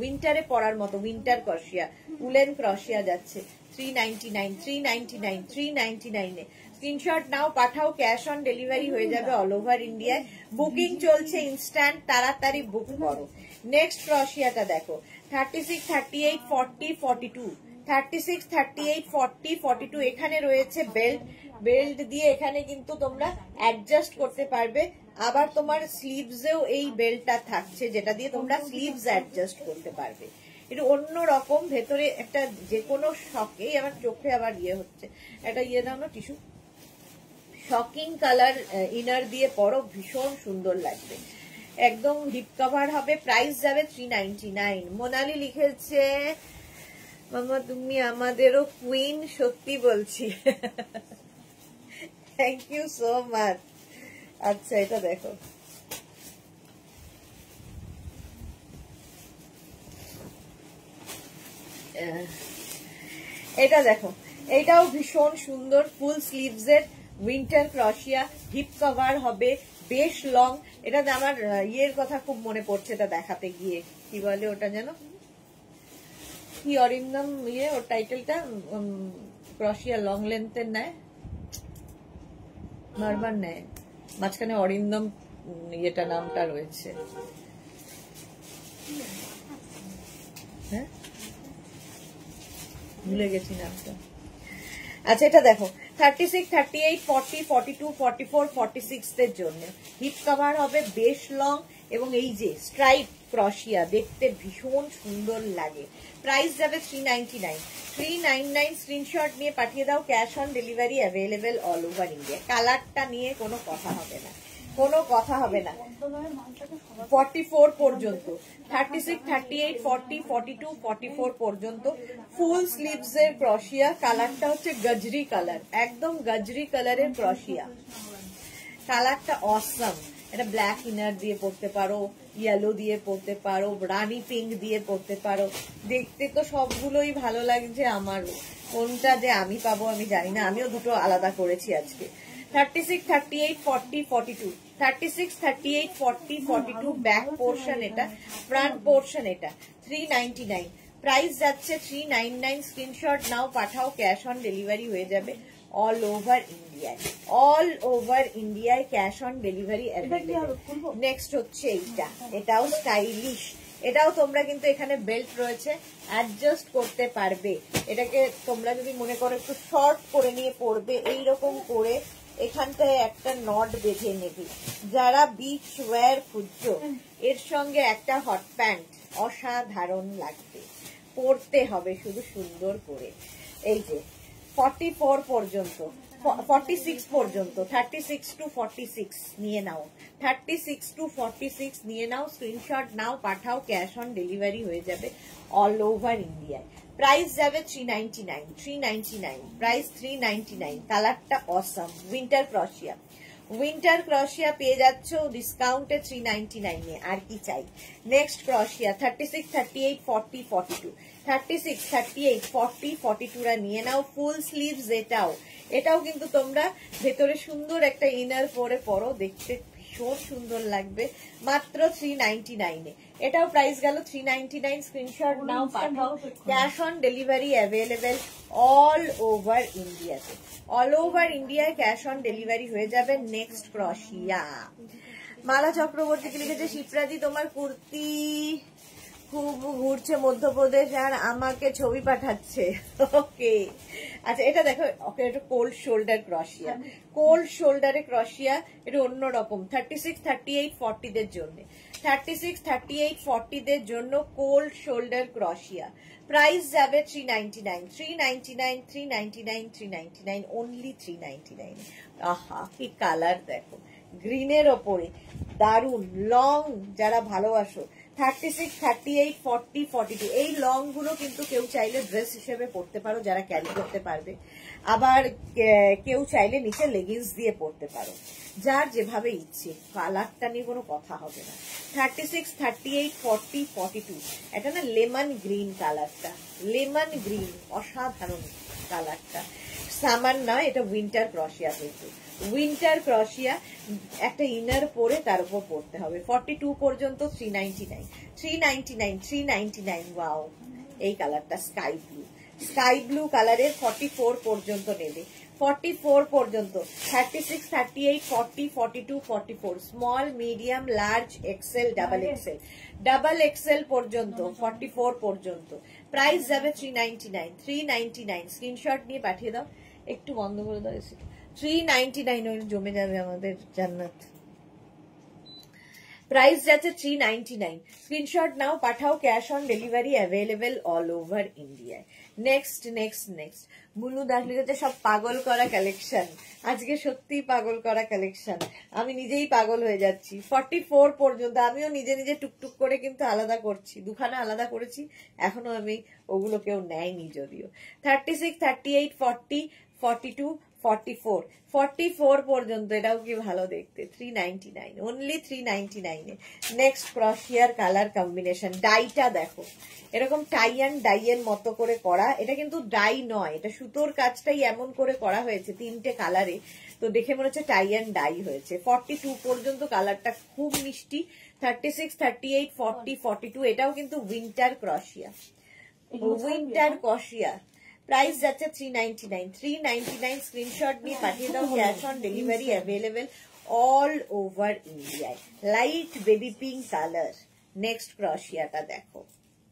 উইন্টারে পরার মতো, উইন্টার ক্রশিয়া, উলেন ক্রশিয়া যাচ্ছে 399, 399, 399 এ। স্ক্রিনশট নাও, পাঠাও, ক্যাশ অন ডেলিভারি হয়ে যাবে অল ওভার ইন্ডিয়ায়। বুকিং চলছে ইনস্ট্যান্ট, তাড়াতাড়ি বুক করো। নেক্সট ক্রশিয়াটা দেখো 36, 38, 40, 42 36, 38, 40, 42 এখানে রয়েছে বেল্ট। বেল্ট দিয়ে এখানে কিন্তু তোমরা অ্যাডজাস্ট করতে পারবে। আবার তোমার স্লিভসেও এই বেল্টটা থাকছে, যেটা দিয়ে তোমরা স্লিভস অ্যাডজাস্ট করতে পারবে। এটা অন্য রকম, ভেতরে একটা যে কোনো শখেই, আমার চোখে আবার ইয়ে হচ্ছে, একটা ইয়ে দাও না টিস্যু। শকিং কালার ইনার দিয়ে পরো, ভীষণ সুন্দর লাগবে। একদম হিপ কভার হবে। প্রাইস যাবে 399। মোনালি লিখেছে, মামা তুমি আমাদেরও কুইন, সত্যি বলছি। Thank you so much. আচ্ছা এটা দেখো, এটা দেখো, এটাও ভীষণ সুন্দর, ফুল স্লিভস এর উইন্টার ক্রশিয়া, হিপ কভার হবে, বেশ লং। এটা আমার ইয়ের কথা খুব মনে পড়ছে, এটা দেখাতে গিয়ে, কি বলে ওটা যেন, কি অরিন্দম ইয়ে, ওর টাইটেলটা, ক্রশিয়া লং লেন্থের নেয়, বারবার নেয়, মাঝখানে অরিন্দম ইয়েটা নামটা রয়েছে, হ্যাঁ ভুলে গেছি নামটা। আচ্ছা এটা দেখো, 36, 38, 40, 42, 44, 46 এর জন্য হিপ কভার হবে, বেশ লং, এবং এই যে স্ট্রাইপ ক্রশিয়া, দেখতে ভীষণ সুন্দর লাগে। প্রাইস যাবে 399। 399 স্ক্রিনশট নিয়ে পাঠিয়ে দাও, cash on delivery available all over India. কালারটা নিয়ে কোনো কথা হবে না, কোনো কথা হবে না। 44 পর্যন্ত, 36, 38, 40, 42, 44 পর্যন্ত ফুল স্লিভস এর ক্রশিয়া। কালারটা হচ্ছে গজরি কালার, একদম গজরি কালারের ক্রশিয়া। কালারটা অসাম। এটা ব্ল্যাক ইনার দিয়ে পরতে পারো, ইয়েলো দিয়ে পরতে পারো, রানি পিঙ্ক দিয়ে পরতে পারো। দেখতে তো সবগুলোই ভালো লাগছে আমারও, কোনটা যে আমি পাবো আমি জানি না, আমিও দুটো আলাদা করেছি আজকে। 36, 38, 40, 42, 36, 38, 40, 42 ব্যাক পোর্শন এটা, ফ্রন্ট পোর্শন এটা। 399 প্রাইস যাচ্ছে 399। স্ক্রিনশট নাও, পাঠাও, ক্যাশ অন ডেলিভারি হয়ে যাবে অল ওভার ইন্ডিয়ায়। অল ওভার ইন্ডিয়ায় cash on delivery available. Next হচ্ছে এইটা, এটাও স্টাইলিশ। এটাও তোমরা কিন্তু এখানে বেল্ট রয়েছে, অ্যাডজাস্ট করতে পারবে। এটাকে তোমরা যদি মনে করো একটু শর্ট করে নিয়ে পরবে, এইরকম করে এখানটায় একটা নট বেঁধে নেবে। যারা বিচ ওয়্যার খুঁজছো, এর সঙ্গে একটা হট প্যান্ট অসাধারণ লাগবে, পরতে হবে শুধু সুন্দর করে। এই যে 44 পর্যন্ত, 46 পর্যন্ত, 36 to 46 নিয়ে নাও, 36 to 46 নিয়ে নাও, স্ক্রিনশট নাও, পাঠাও, ক্যাশ অন ডেলিভারি হয়ে যাবে অল ওভার ইন্ডিয়ায়। প্রাইস যাবে 399। 399 প্রাইস 399। কালারটা অসাম, উইন্টার ক্রশিয়া। উইন্টার ক্রশিয়া পেয়ে যাচ্ছ ডিসকাউন্টে 399 এ, আর কি চাই। নেক্সট ক্রশিয়া 36, 38, 40, 42, 36, 38, 40, 42 রা নিয়ে নাও, ফুল স্লিভস। এটাও কিন্তু তোমরা ভেতরে সুন্দর একটা ইনার পরে পরো, দেখতে ভীষণ সুন্দর লাগবে, মাত্র 399 এ। এটাও প্রাইস গেল 399। স্ক্রিনশট নাও, পাঠাও, cash on delivery available all over ইন্ডিয়াতে। অল ওভার ইন্ডিয়ায় ক্যাশ অন ডেলিভারি হয়ে যাবে। নেক্সট ক্রশিয়া, মালা চক্রবর্তীকে লিখেছে, শিপ্রাদি তোমার কুর্তি খুব ঘুরছে মধ্যপ্রদেশ আর আমাকে ছবি পাঠাচ্ছে। ওকে আচ্ছা এটা দেখো, ওকে এটা কোল্ড শোল্ডার ক্রশিয়া, কোল্ড শোল্ডারে ক্রশিয়া, এটা অন্যরকম। 36, 38, 40 দের জন্য, 36, 38, 40 দের জন্য কোল্ড শোল্ডার ক্রশিয়া। প্রাইস যাবে 399। 399, 399, 399, অনলি 399। আহা কি কালার দেখো, গ্রিনের ওপরে দারুন লং, যারা ভালোবাসো। 36, 38, 40, 42 এই লং গুলো কিন্তু কেউ চাইলে ড্রেস হিসেবে পরতে পারো, যারা ক্যারি করতে পারবে। আবার কেউ চাইলে নিচে লেগিংস দিয়ে পরতে পারো, যার যেভাবে ইচ্ছে। কালারটা নিয়ে কোনো কথা হবে না। 36, 38, 40, 42 এটা না লেমন গ্রিন কালারটা, লেমন গ্রিন, অসাধারণ কালারটা। সামার না, এটা উইন্টার ক্রশিয়া, কিন্তু উইন্টার ক্রশিয়া। একটা ইনার পরে তার উপর পরতে হবে। 42 পর্যন্ত 399, 399, 399। ওয়াও এই কালারটা স্কাই ব্লু, স্কাই ব্লু কালারের 44 পর্যন্ত নেবে। 44 পর্যন্ত, 36, 38, 40, 42, 44, small, medium, large, XL, double XL, double XL পর্যন্ত 44 পর্যন্ত। প্রাইস যাবে 399, 399। স্ক্রিনশট নিয়ে পাঠিয়ে দাও, একটু বন্ধ করে দাও এসে। 399 জমে যাবে আমাদের জান্নাত। প্রাইস যাচ্ছে 399। স্ক্রিনশট নাও, পাঠাও, cash on delivery available all over ইন্ডিয়ায়। Next next next Bulu Das লিখেছে সব পাগল করা কালেকশন। আজকে সত্যি পাগল করা কালেকশন, আমি নিজেই পাগল হয়ে যাচ্ছি। 44 পর্যন্ত আমিও নিজে নিজে টুকটুক করে কিন্তু আলাদা করছি, দুখানা আলাদা করেছি, এখনো আমি ওগুলো কেউ নেয়নি যদিও। 36, 38, 40, 42, 44, 44 পর্যন্ত, এটাও কি ভালো দেখতে। 399, অনলি 399 এ। নেক্সট ক্রশিয়ার কালার কম্বিনেশন, ডাইটা দেখো, এরকম টাই অ্যান্ড ডাই এর মতো করে করা। এটা কিন্তু ডাই নয়, এটা সুতোর কাজটাই এমন করে করা হয়েছে 3টে কালারে, তো দেখে মনে হচ্ছে টাই অ্যান্ড ডাই হয়েছে। 42 পর্যন্ত কালারটা খুব মিষ্টি। 36, 38, 40, 42, এটাও কিন্তু উইন্টার ক্রশিয়া, উইন্টার ক্রশিয়া। প্রাইস যাচ্ছে 399, 399। স্ক্রিনশট নিয়ে পাঠিয়ে দাও, cash on delivery available all over ইন্ডিয়ায়। Light baby pink colour. Next ক্রশিয়াটা দেখো,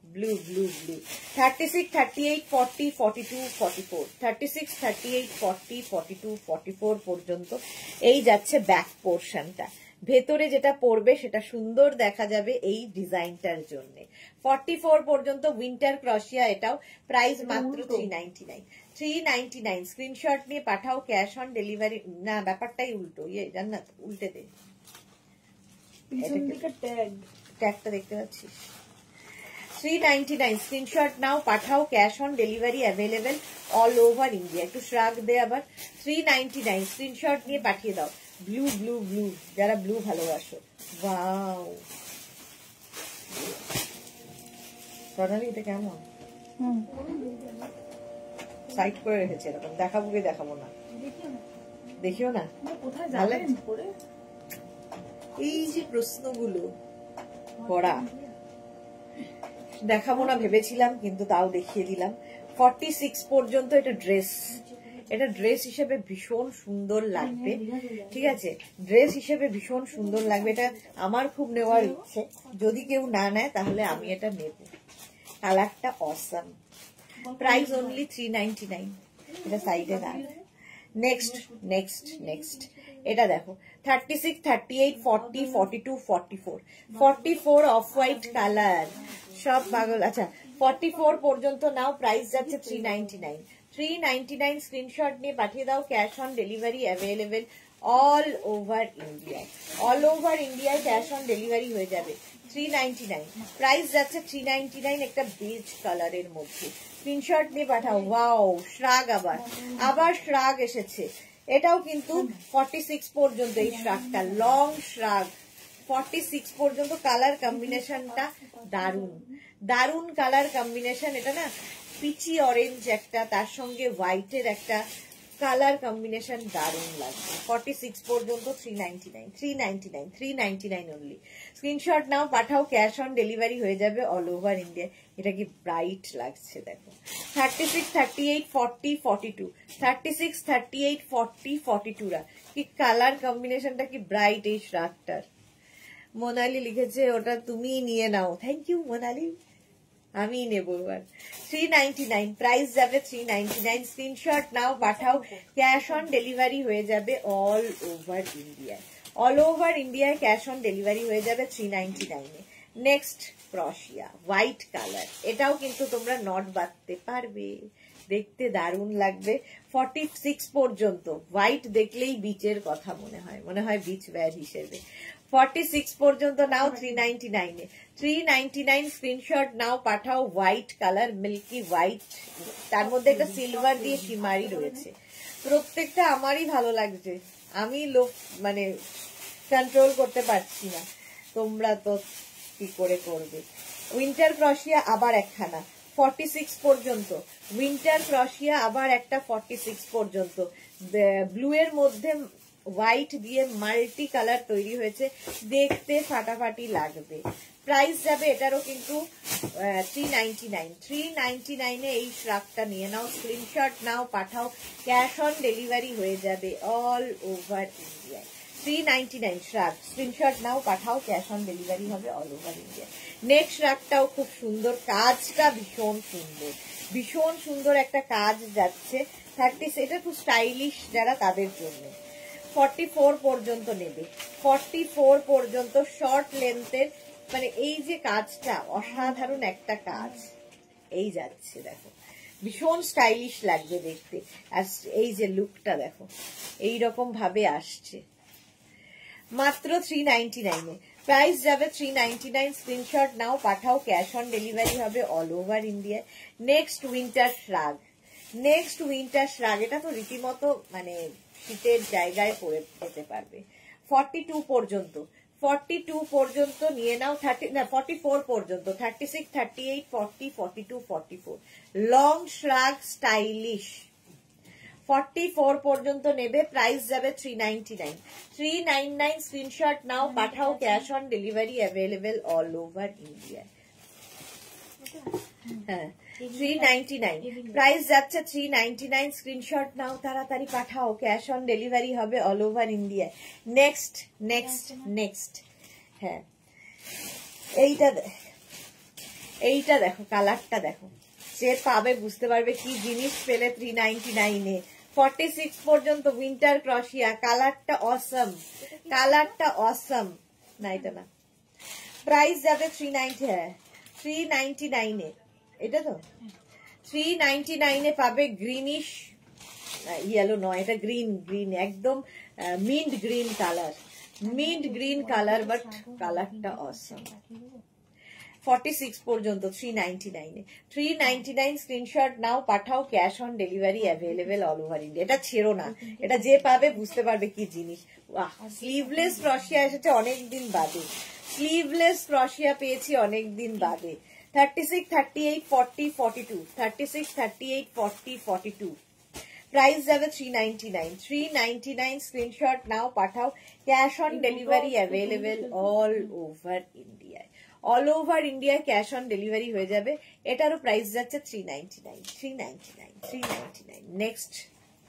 ব্লু ব্লু ব্লু। 36, 38, 40, 42, 44, 36, 38, 40, 42, 44 পর্যন্ত। এই যাচ্ছে ব্যাক পোর্শনটা, ভেতরে যেটা পড়বে সেটা সুন্দর দেখা যাবে এই ডিজাইনটার জন্য। 44 পর্যন্ত উইন্টার ক্রশিয়া, এটাও প্রাইস মাত্র 399, 399। স্ক্রিনশট নিয়ে পাঠাও, ক্যাশ অন ডেলিভারি। না, ব্যাপারটাই উল্টো, ইয়ে জান্নাত উল্টে দে, ট্যাগটা দেখতে পাচ্ছিস। 399, স্ক্রিনশট নাও, পাঠাও, cash on delivery available all over India. একটু শ্রাগ দে আবার। 399, স্ক্রিনশট নিয়ে পাঠিয়ে দাও। ব্লু ব্লু ব্লু, যারা ব্লু ভালোবাসো। ওয়াও, প্রণালী এটা কেমন? সাইড করে রেখেছে এরকম, দেখাবো কি দেখাবো না, দেখিও না। ভালো, এই যে প্রশ্নগুলো করা, দেখাবো না ভেবেছিলাম কিন্তু তাও দেখিয়ে দিলাম। 46 পর্যন্ত এটা ড্রেস, এটা ড্রেস হিসেবে ভীষণ সুন্দর লাগবে, ঠিক আছে, ড্রেস হিসেবে ভীষণ সুন্দর লাগবে। এটা আমার খুব নেওয়ার ইচ্ছে, যদি কেউ না নেয় তাহলে আমি এটা নেব। কালারটা অসাম। Price only 399। এটা সাইডে না। নেক্সট নেক্সট নেক্সট এটা দেখো, 36, 38, 40, 42, 44, 44 অফ হোয়াইট কালার, সব পাগল। আচ্ছা, 44 পর্যন্ত নাও, প্রাইস যাচ্ছে 399, 399। স্ক্রিনশট নিয়ে পাঠিয়ে দাও, cash on delivery available all over ইন্ডিয়ায়, অল ওভার ইন্ডিয়ায় ক্যাশ অন ডেলিভারি হয়ে যাবে। 399, প্রাইস যাচ্ছে 399। একটা বেজ কালারের মধ্যে, স্ক্রিনশট নিয়ে পাঠাও। ওয়াও, শ্রাগ, আবার শ্রাগ এসেছে। এটাও কিন্তু 46 পর্যন্ত, এই শ্রাগটা লং শ্রাগ। 46 পর্যন্ত কালার কম্বিনেশনটা দারুন, দারুন কালার কম্বিনেশন। এটা না পিচি অরেঞ্জ একটা, তার সঙ্গে হোয়াইটের একটা কালার কম্বিনেশন, দারুন লাগবে। 46 পর্যন্ত 399, 399, 399 অনলি। স্ক্রিনশট নাও, পাঠাও, ক্যাশ অন ডেলিভারি হয়ে যাবে অল ওভার ইন্ডিয়া। এটা কি ব্রাইট লাগছে দেখো। 36, 38, 40, 42, 36, 38, 40, 42 রা কি কালার কম্বিনেশনটা কি ব্রাইট এই শ্রাগটার। মোনালি লিখেছে ওটা তুমিই নিয়ে নাও। থ্যাংক ইউ মোনালি, আমি নেব এবার। 399, প্রাইস যাবে 399। স্ক্রিনশট নাও, পাঠাও, ক্যাশ অন ডেলিভারি হয়ে যাবে অল ওভার ইন্ডিয়ায়, অল ওভার ইন্ডিয়ায় ক্যাশ অন ডেলিভারি হয়ে যাবে 399 এ। নেক্সট ক্রশিয়া, হোয়াইট কালার, এটাও কিন্তু তোমরা নট বাঁধতে পারবে, দেখতে দারুণ লাগবে। 46 পর্যন্ত হোয়াইট দেখলেই বিচের কথা মনে হয় বিচ ওয়্যার হিসেবে। 46 পর্যন্ত নাও, 399 এ, 399। স্ক্রিনশট নাও, পাঠাও, হোয়াইট কালার, মিল্কি হোয়াইট, তার মধ্যে একটা সিলভার দিয়ে শিমারি রয়েছে। প্রত্যেকটা আমারই ভালো লাগছে, আমি লোক মানে কন্ট্রোল করতে পারছি না, তোমরা তো কি করে করবে। উইন্টার ক্রশিয়া আবার একখানা 46 পর্যন্ত, উইন্টার ক্রশিয়া আবার একটা 46 পর্যন্ত, ব্লু এর মধ্যে হোয়াইট দিয়ে মাল্টি কালার তৈরি হয়েছে, দেখতে ফাটাফাটি লাগবে। প্রাইস যাবে এটারও কিন্তু 399। 399 এই শ্রাগটা নিয়ে নাও, স্ক্রিনশট নাও, পাঠাও, ক্যাশ অন ডেলিভারি হয়ে যাবে অল ওভার ইন্ডিয়ায়। 399 শ্রাগ, স্ক্রিনশট নাও, পাঠাও, ক্যাশ অন ডেলিভারি হবে অল ওভার ইন্ডিয়া। নেক্সট শ্রাগটাও খুব সুন্দর, কাজটা ভীষণ সুন্দর, ভীষণ সুন্দর একটা কাজ যাচ্ছে। 30, এটা খুব স্টাইলিশ যারা তাদের জন্য। 44 পর্যন্ত নেবে, 44 পর্যন্ত শর্ট লেন্থের, মানে এই যে কাজটা অসাধারণ একটা কাজ এই যাচ্ছে, দেখো ভীষণ স্টাইলিশ লাগবে দেখতে। আর এই যে লুকটা দেখো এইরকম ভাবে আসছে, মাত্র 399 প্রাইস যাবে 399। স্ক্রিনশট নাও, পাঠাও, ক্যাশ অন ডেলিভারি হবে অল ওভার ইন্ডিয়ায়। নেক্সট উইন্টার শ্রাগ, নেক্সট উইন্টার শ্রাগ, এটা তো রীতিমতো মানে শীতের জায়গায় পরে যেতে পারবে। 42 পর্যন্ত, 42 পর্যন্ত নিয়ে নাও, 44 পর্যন্ত, 36, 38, 40, 42, 44 লং শ্রাগ স্টাইলিশ। 44 পর্যন্ত নেবে, প্রাইস যাবে 399। 399 স্ক্রিনশট নাও, পাঠাও, cash on delivery available all over India. হ্যাঁ 399 প্রাইস যাচ্ছে 399। স্ক্রিনশট নাও, তাড়াতাড়ি পাঠাও, ক্যাশ অন ডেলিভারি হবে all over India. Next next next, হ্যাঁ এইটা দেখো, কালারটা দেখো, যে পাবে বুঝতে পারবে কি জিনিস পেলে 399-এ। 46 পর্যন্ত উইন্টার ক্রশিয়া, কালারটা অসম, কালারটা অসম। না এটা না, প্রাইস যাবে 390, হ্যাঁ 399-এ, এটা তো 399-এ পাবে। গ্রিনিশ ইয়েলো নয়, এটা গ্রিন, গ্রিন একদম mint green colour, mint green colour, but কালারটা অসম। 46 পর্যন্ত 399-এ। 399 স্ক্রিনশট নাও, পাঠাও, cash on delivery available all over India. এটা ছেড়ো না, এটা যে পাবে বুঝতে পারবে কি জিনিস। স্লিভলেস ক্রশিয়া এসেছে অনেকদিন বাদে, স্লিভলেস ক্রশিয়া পেয়েছি অনেকদিন বাদে। 36, 38, 40, 42, 36, 38, 40, 42 প্রাইস যাবে 399। 399 স্ক্রিনশট নাও, পাঠাও, cash on delivery available all over ইন্ডিয়ায়। অল ওভার ইন্ডিয়ায় ক্যাশ অন ডেলিভারি হয়ে যাবে। এটারও প্রাইস যাচ্ছে 399, 399, 399। নেক্সট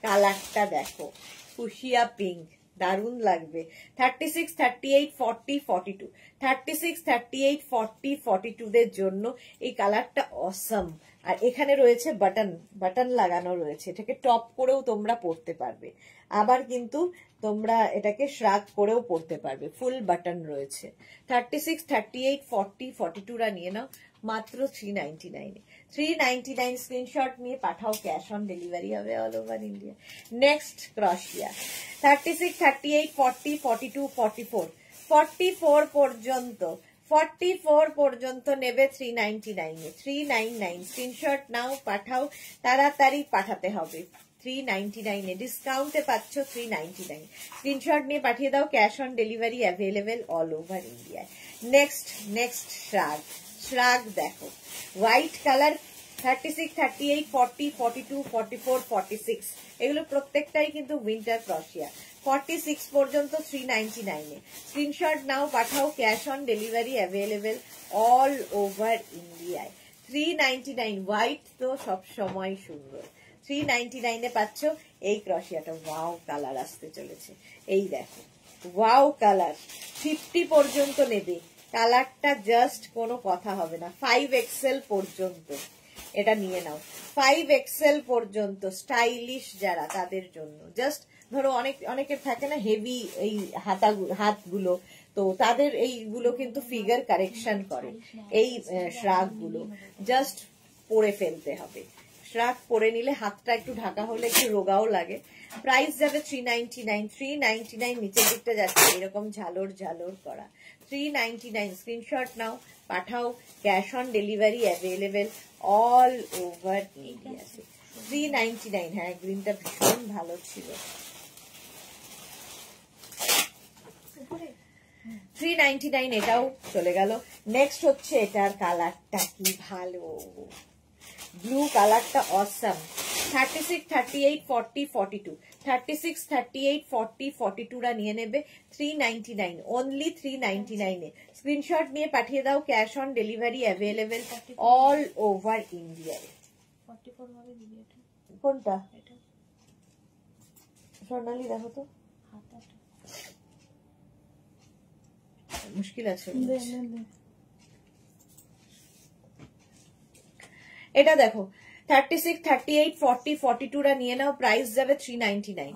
কালারটা দেখো, ফুশিয়া পিঙ্ক, দারুণ লাগবে। 36, 38, 40, 42, 36, 38, 40, 42 দের জন্য এই কালারটা অসম। আর এখানে রয়েছে বাটন, বাটন লাগানো রয়েছে, এটাকে টপ করেও তোমরা পরতে পারবে, আবার কিন্তু তোমরা এটাকে শ্রাগ করেও পরতে পারবে, ফুল বাটন রয়েছে। 36, 38, 40, 42রা নিয়ে নাও মাত্র 399-এ। 399 স্ক্রিনশট নিয়ে পাঠাও, ক্যাশ অন ডেলিভারি হবে অল ওভার ইন্ডিয়া। নেক্সট ক্রশিয়া 36, 38, 40, 42, 44, 44 পর্যন্ত, 44 পর্যন্ত নেবে 399-এ। 399 স্ক্রিনশট নাও, পাঠাও, তাড়াতাড়ি পাঠাতে হবে। 399-এ ডিসকাউন্টে পাচ্ছ 399। স্ক্রিনশট নিয়ে পাঠিয়ে দাও, cash on delivery available all over ইন্ডিয়ায়। নেক্সট নেক্সট শ্রাগ, শ্রাগ দেখো হোয়াইট কালার। 36, 38, 40, 42, 44, 46 এগুলো প্রত্যেকটাই কিন্তু উইন্টার ক্রশিয়া। 46 পর্যন্ত 399-এ। স্ক্রিনশট নাও, পাঠাও, cash on delivery available all over ইন্ডিয়ায়। 399 হোয়াইট তো সব সময় সুন্দর। 399-এ পাচ্ছ এই ক্রশিয়াটা। ওয়াও কালার আসতে চলেছে, এই দেখো ওয়াও কালার। 50 পর্যন্ত নেবে, কালারটা জাস্ট কোনো কথা হবে না। 5XL পর্যন্ত এটা নিয়ে নাও, 5XL পর্যন্ত স্টাইলিশ যারা তাদের জন্য। জাস্ট ধরো অনেকের থাকে না হেভি এই হাতগুলো, তো তাদের এইগুলো কিন্তু ফিগার কারেকশন করে। এই শ্রাগ গুলো জাস্ট পরে ফেলতে হবে, শ্রাগ পরে নিলে হাতটা একটু ঢাকা হলে একটু রোগাও লাগে। প্রাইস যাবে 399। 399 নিচের দিকটা যাচ্ছে এরকম ঝালর ঝালর করা। 399 স্ক্রিনশট নাও, পাঠাও, cash on delivery available all over India. 399, হ্যাঁ গ্রিনটা ভীষণ ভালো ছিল। 399 এটাও চলে গেল। নেক্সট হচ্ছে এটার কালারটা কি ভালো, ব্লু কালারটা অসাম। 36, 38, 40, 42, 36, 38, 40, 42রা নিয়ে নেবে 399, অনলি 399 এ। স্ক্রিনশট নিয়ে পাঠিয়ে দাও, cash on delivery available all over ইন্ডিয়ায়। 44 হবে দিদি এটা। কোনটা এটা স্বর্ণালী দেখো তো, হাতাটা মুশকিল আছে। দে দে দে। এটা দেখো 36, 38, 40, 42রা নিয়ে নাও, প্রাইস যাবে 399।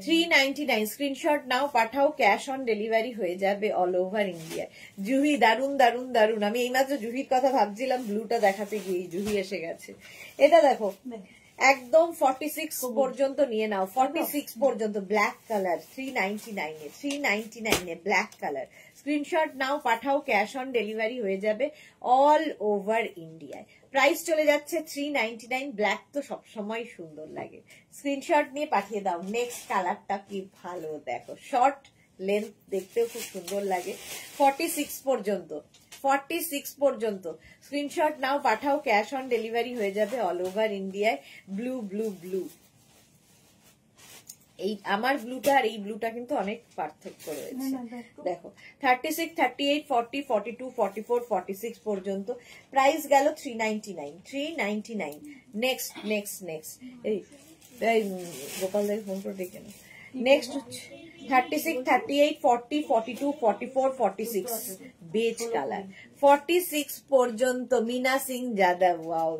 399 স্ক্রিনশট নাও, পাঠাও, ক্যাশ অন ডেলিভারি হয়ে যাবে অল ওভার ইন্ডিয়া। জুহি দারুন দারুন দারুন, আমি এইমাত্র জুহির কথা ভাবছিলাম, ব্লুটা দেখাতে গিয়ে জুহি এসে গেছে। এটা দেখো একদম 46 পর্যন্ত নিয়ে নাও, 46 পর্যন্ত ব্ল্যাক কালার 399 এ, 399 এ ব্ল্যাক কালার। স্ক্রিনশট নাও, পাঠাও, ক্যাশ অন ডেলিভারি হয়ে যাবে অল ওভার ইন্ডিয়ায়। প্রাইস চলে যাচ্ছে 399। ব্ল্যাক তো সবসময় সুন্দর লাগে, স্ক্রিনশট নিয়ে পাঠিয়ে দাও। নেক্সট কালারটা কি ভালো দেখো, শর্ট লেন্থ দেখতেও খুব সুন্দর লাগে। 46 পর্যন্ত, 46 পর্যন্ত স্ক্রিনশট নাও, পাঠাও, ক্যাশ অন ডেলিভারি হয়ে যাবে অল ওভার ইন্ডিয়ায়। ব্লু ব্লু ব্লু, এই আমার ব্লুটা আর এই ব্লুটা কিন্তু অনেক পার্থক্য রয়েছে। দেখো 36, 38, 40, 42, 44, 46 পর্যন্ত প্রাইস গেল 399, 399। নেক্সট নেক্সট নেক্সট, এই গোপাল দেব ফোন করে ডেকে না। নেক্সট হচ্ছে 36, 38, 40, 42, 44, 46 বেজ কালার 46 পর্যন্ত। Meena Singh Yadav, wow,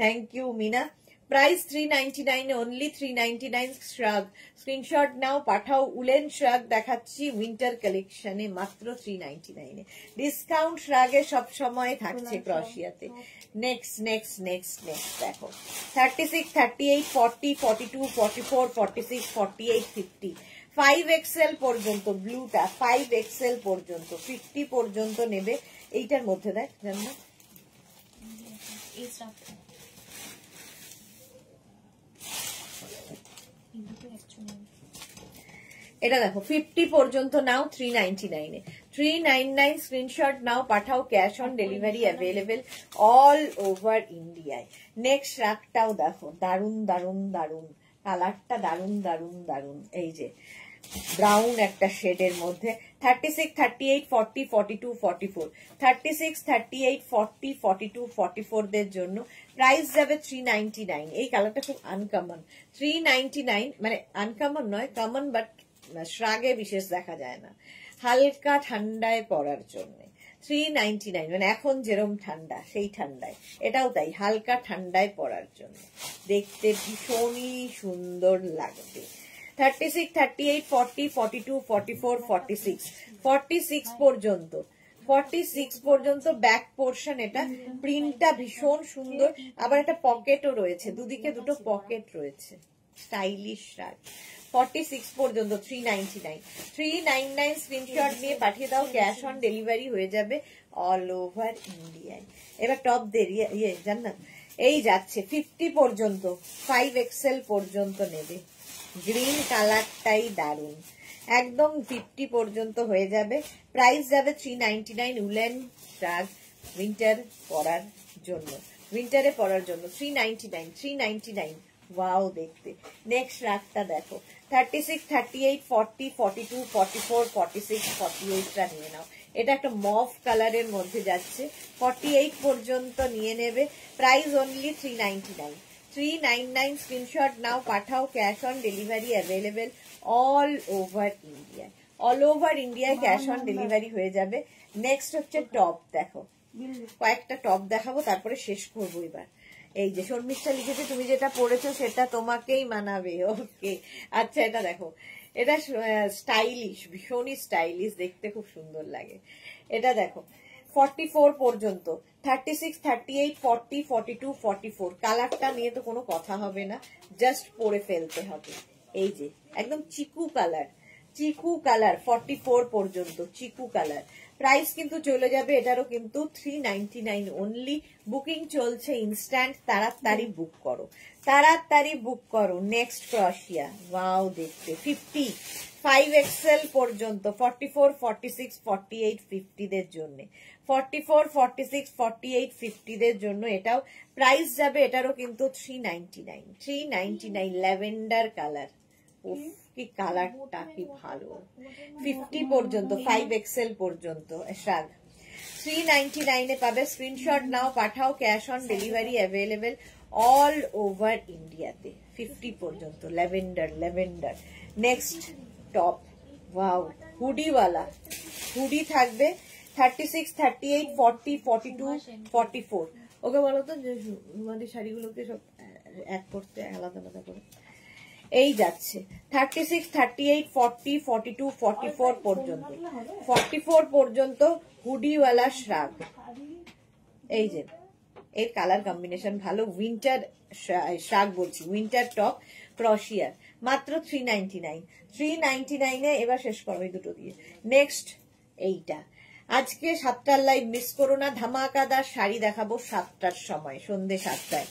thank you Meena. Price 399, only 399। Shrug screenshot নাও, পাঠাও। উলেন শ্রাগ দেখাচ্ছি উইন্টার কালেকশনে মাত্র 399 এ। ডিসকাউন্ট শ্রাগে সব সময় থাকছে ক্রশিয়াতে। নেক্সট নেক্সট নেক্সট নেক্সট দেখো 36, 38, 40, 42, 44, 46, 48, 50 5XL পর্যন্ত। ব্লুটা 5XL পর্যন্ত, 50 পর্যন্ত নেবে। এইটার মধ্যে দেখ জানো এটা দেখো 50 পর্যন্ত নাও 399 এ। 399 স্ক্রিনশট নাও, পাঠাও, cash on delivery available all over ইন্ডিয়ায়। নেক্সট রাগটাও দেখো, দারুন দারুন দারুন কালারটা, দারুন দারুন দারুন। এই যে ব্রাউন একটা শেডের মধ্যে 36, 38, 40, 42, 44 36, 38, 40, 42, 44 দের জন্য প্রাইস যাবে 399। এই কালারটা খুব আনকমন, 399 মানে আনকমন নয়, কমন, বাট শ্রাগে বিশেষ দেখা যায় না। হালকা ঠান্ডায় পরার জন্য 399, মানে এখন যেরকম ঠান্ডা সেই ঠান্ডায় এটাও তাই, হালকা ঠান্ডায় পরার জন্য দেখতে ভীষণই সুন্দর লাগবে। 36, 38, 40, 42, 44, 46 46 পর্যন্ত, 46 পর্যন্ত ব্যাক পোর্শন। এটা প্রিন্টটা ভীষণ সুন্দর, আবার একটা পকেটও রয়েছে, দুদিকে দুটো পকেট রয়েছে, স্টাইলিশ শার্ট। 46 পর্যন্ত 399, 399 স্ক্রিনশট নিয়ে পাঠিয়ে দাও, ক্যাশ অন ডেলিভারি হয়ে যাবে অল ওভার ইন্ডিয়ায়। এবার টপ দের ইয়ে জান্নাত, এই যাচ্ছে 50 পর্যন্ত, 5XL পর্যন্ত নেবে। গ্রিন কালারটাই দারুন, একদম 50 পর্যন্ত হয়ে যাবে। প্রাইস যাবে 399। উলেন শ্রাগ উইন্টার পরার জন্য, উইন্টারে পরার জন্য 399, 399। ওয়াও দেখতে। নেক্সট রাগটা দেখো 36, 38, 40, 42, 44, 46, 48টা নিয়ে নাও। এটা একটা মফ কালারের মধ্যে যাচ্ছে, 48 পর্যন্ত নিয়ে নেবে। প্রাইস অনলি 399, 399 স্ক্রিনশট নাও, পাঠাও, cash on delivery available all over ইন্ডিয়ায়। অল ওভার ইন্ডিয়ায় ক্যাশ অন ডেলিভারি হয়ে যাবে। নেক্সট হচ্ছে টপ দেখো, কয়েকটা টপ দেখাবো তারপরে শেষ করবো এবার। এই যে শর্মিষ্ঠা লিখেছে তুমি যেটা পড়েছো সেটা তোমাকেই মানাবে, ওকে আচ্ছা। এটা দেখো, এটা স্টাইলিশ, ভীষণই স্টাইলিশ, দেখতে খুব সুন্দর লাগে। এটা দেখো 44 পর্যন্ত, 36, 38, 40, 42, 44 কালারটা নিয়ে তো কোনো কথা হবে না, জাস্ট পরে ফেলতে হবে। এই যে একদম চিকু কালার, চিকু কালার 44 পর্যন্ত চিকু কালার। প্রাইস কিন্তু চলে যাবে এটারও কিন্তু 399 অনলি। বুকিং চলছে ইনস্ট্যান্ট, তাড়াতাড়ি বুক করো, তাড়াতাড়ি বুক করো। নেক্সট ক্রশিয়া, ওয়াও দেখতে 50, 5XL পর্যন্ত, 44, 46, 48, 50 দের জন্য, 44, 46, 48, 50 দের জন্য এটাও। প্রাইস যাবে এটারও কিন্তু 399, 399 ল্যাভেন্ডার কালার, কি কালারটা কি ভালো। 50 পর্যন্ত, 5XL পর্যন্ত শ্রাগ 399 এ পাবে। স্ক্রিনশট নাও, পাঠাও, cash on delivery available all over ইন্ডিয়াতে। 50 পর্যন্ত lavender lavender. Next top, wow, হুডিওয়ালা হুডি থাকবে 36, 38, 40, 42, 44। ওকে বলো তো যে আমাদের শাড়িগুলোকে সব এক করতে আলাদা আলাদা করে। এই যাচ্ছে 36, 38, 40, 42, 44 পর্যন্ত। 44 পর্যন্ত হুডিওয়ালা শ্রাগ। এই যে এর কালার কম্বিনেশন ভালো। উইন্টার শ্রাগ বলছি, উইন্টার টপ ক্রশিয়ার, মাত্র 399। 399 এ এবার শেষ করো এই দুটো দিয়ে। নেক্সট এইটা, আজকে 7টার লাইভ মিস করো না, ধামাকাদার শাড়ি দেখাবো 7টার সময়, সন্ধ্যে 7টায়।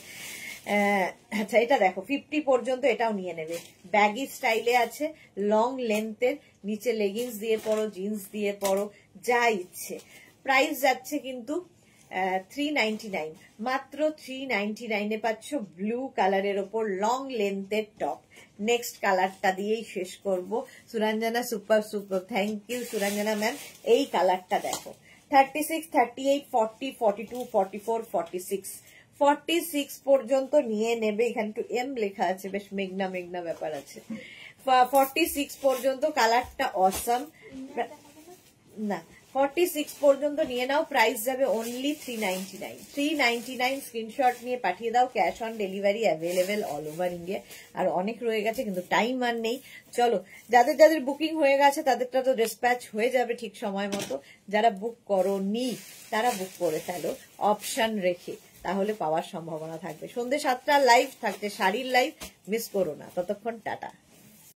আচ্ছা এটা দেখো 50 পর্যন্ত, এটাও নিয়ে নেবে। ব্যাগি স্টাইলে আছে, লং লেন্থের, নিচে লেগিংস দিয়ে পরো, জিন্স দিয়ে পরো, যা ইচ্ছে। প্রাইস যাচ্ছে কিন্তু 399, মাত্র 399 এ পাচ্ছ ব্লু কালারের ওপর লং লেন্থের টপ। নেক্সট কালারটা দিয়েই শেষ করব। Suranjana super super, thank you Suranjana ma'am. এই কালারটা দেখো 36, 38, 40, 42, 44, 46, 46 পর্যন্ত নিয়ে নেবে। এখানে একটু এম লেখা আছে, বেশ মেঘনা মেঘনা ব্যাপার আছে। 46 পর্যন্ত, কালারটা অসাম। না 46 পর্যন্ত নিয়ে নাও, প্রাইস যাবে অনলি 399। 399 স্ক্রিনশট নিয়ে পাঠিয়ে দাও, cash on delivery available all over India. আর অনেক রয়ে গেছে কিন্তু টাইম আর নেই। চলো, যাদের যাদের বুকিং হয়ে গেছে তাদেরটা তো ডিসপ্যাচ হয়ে যাবে ঠিক সময় মতো। যারা বুক করো নি তারা বুক করে ফেলো অপশন রেখে, তাহলে পাওয়ার সম্ভাবনা থাকবে। সন্ধ্যে 7টার লাইভ থাকছে, শাড়ির লাইভ মিস করো না। ততক্ষণ টাটা।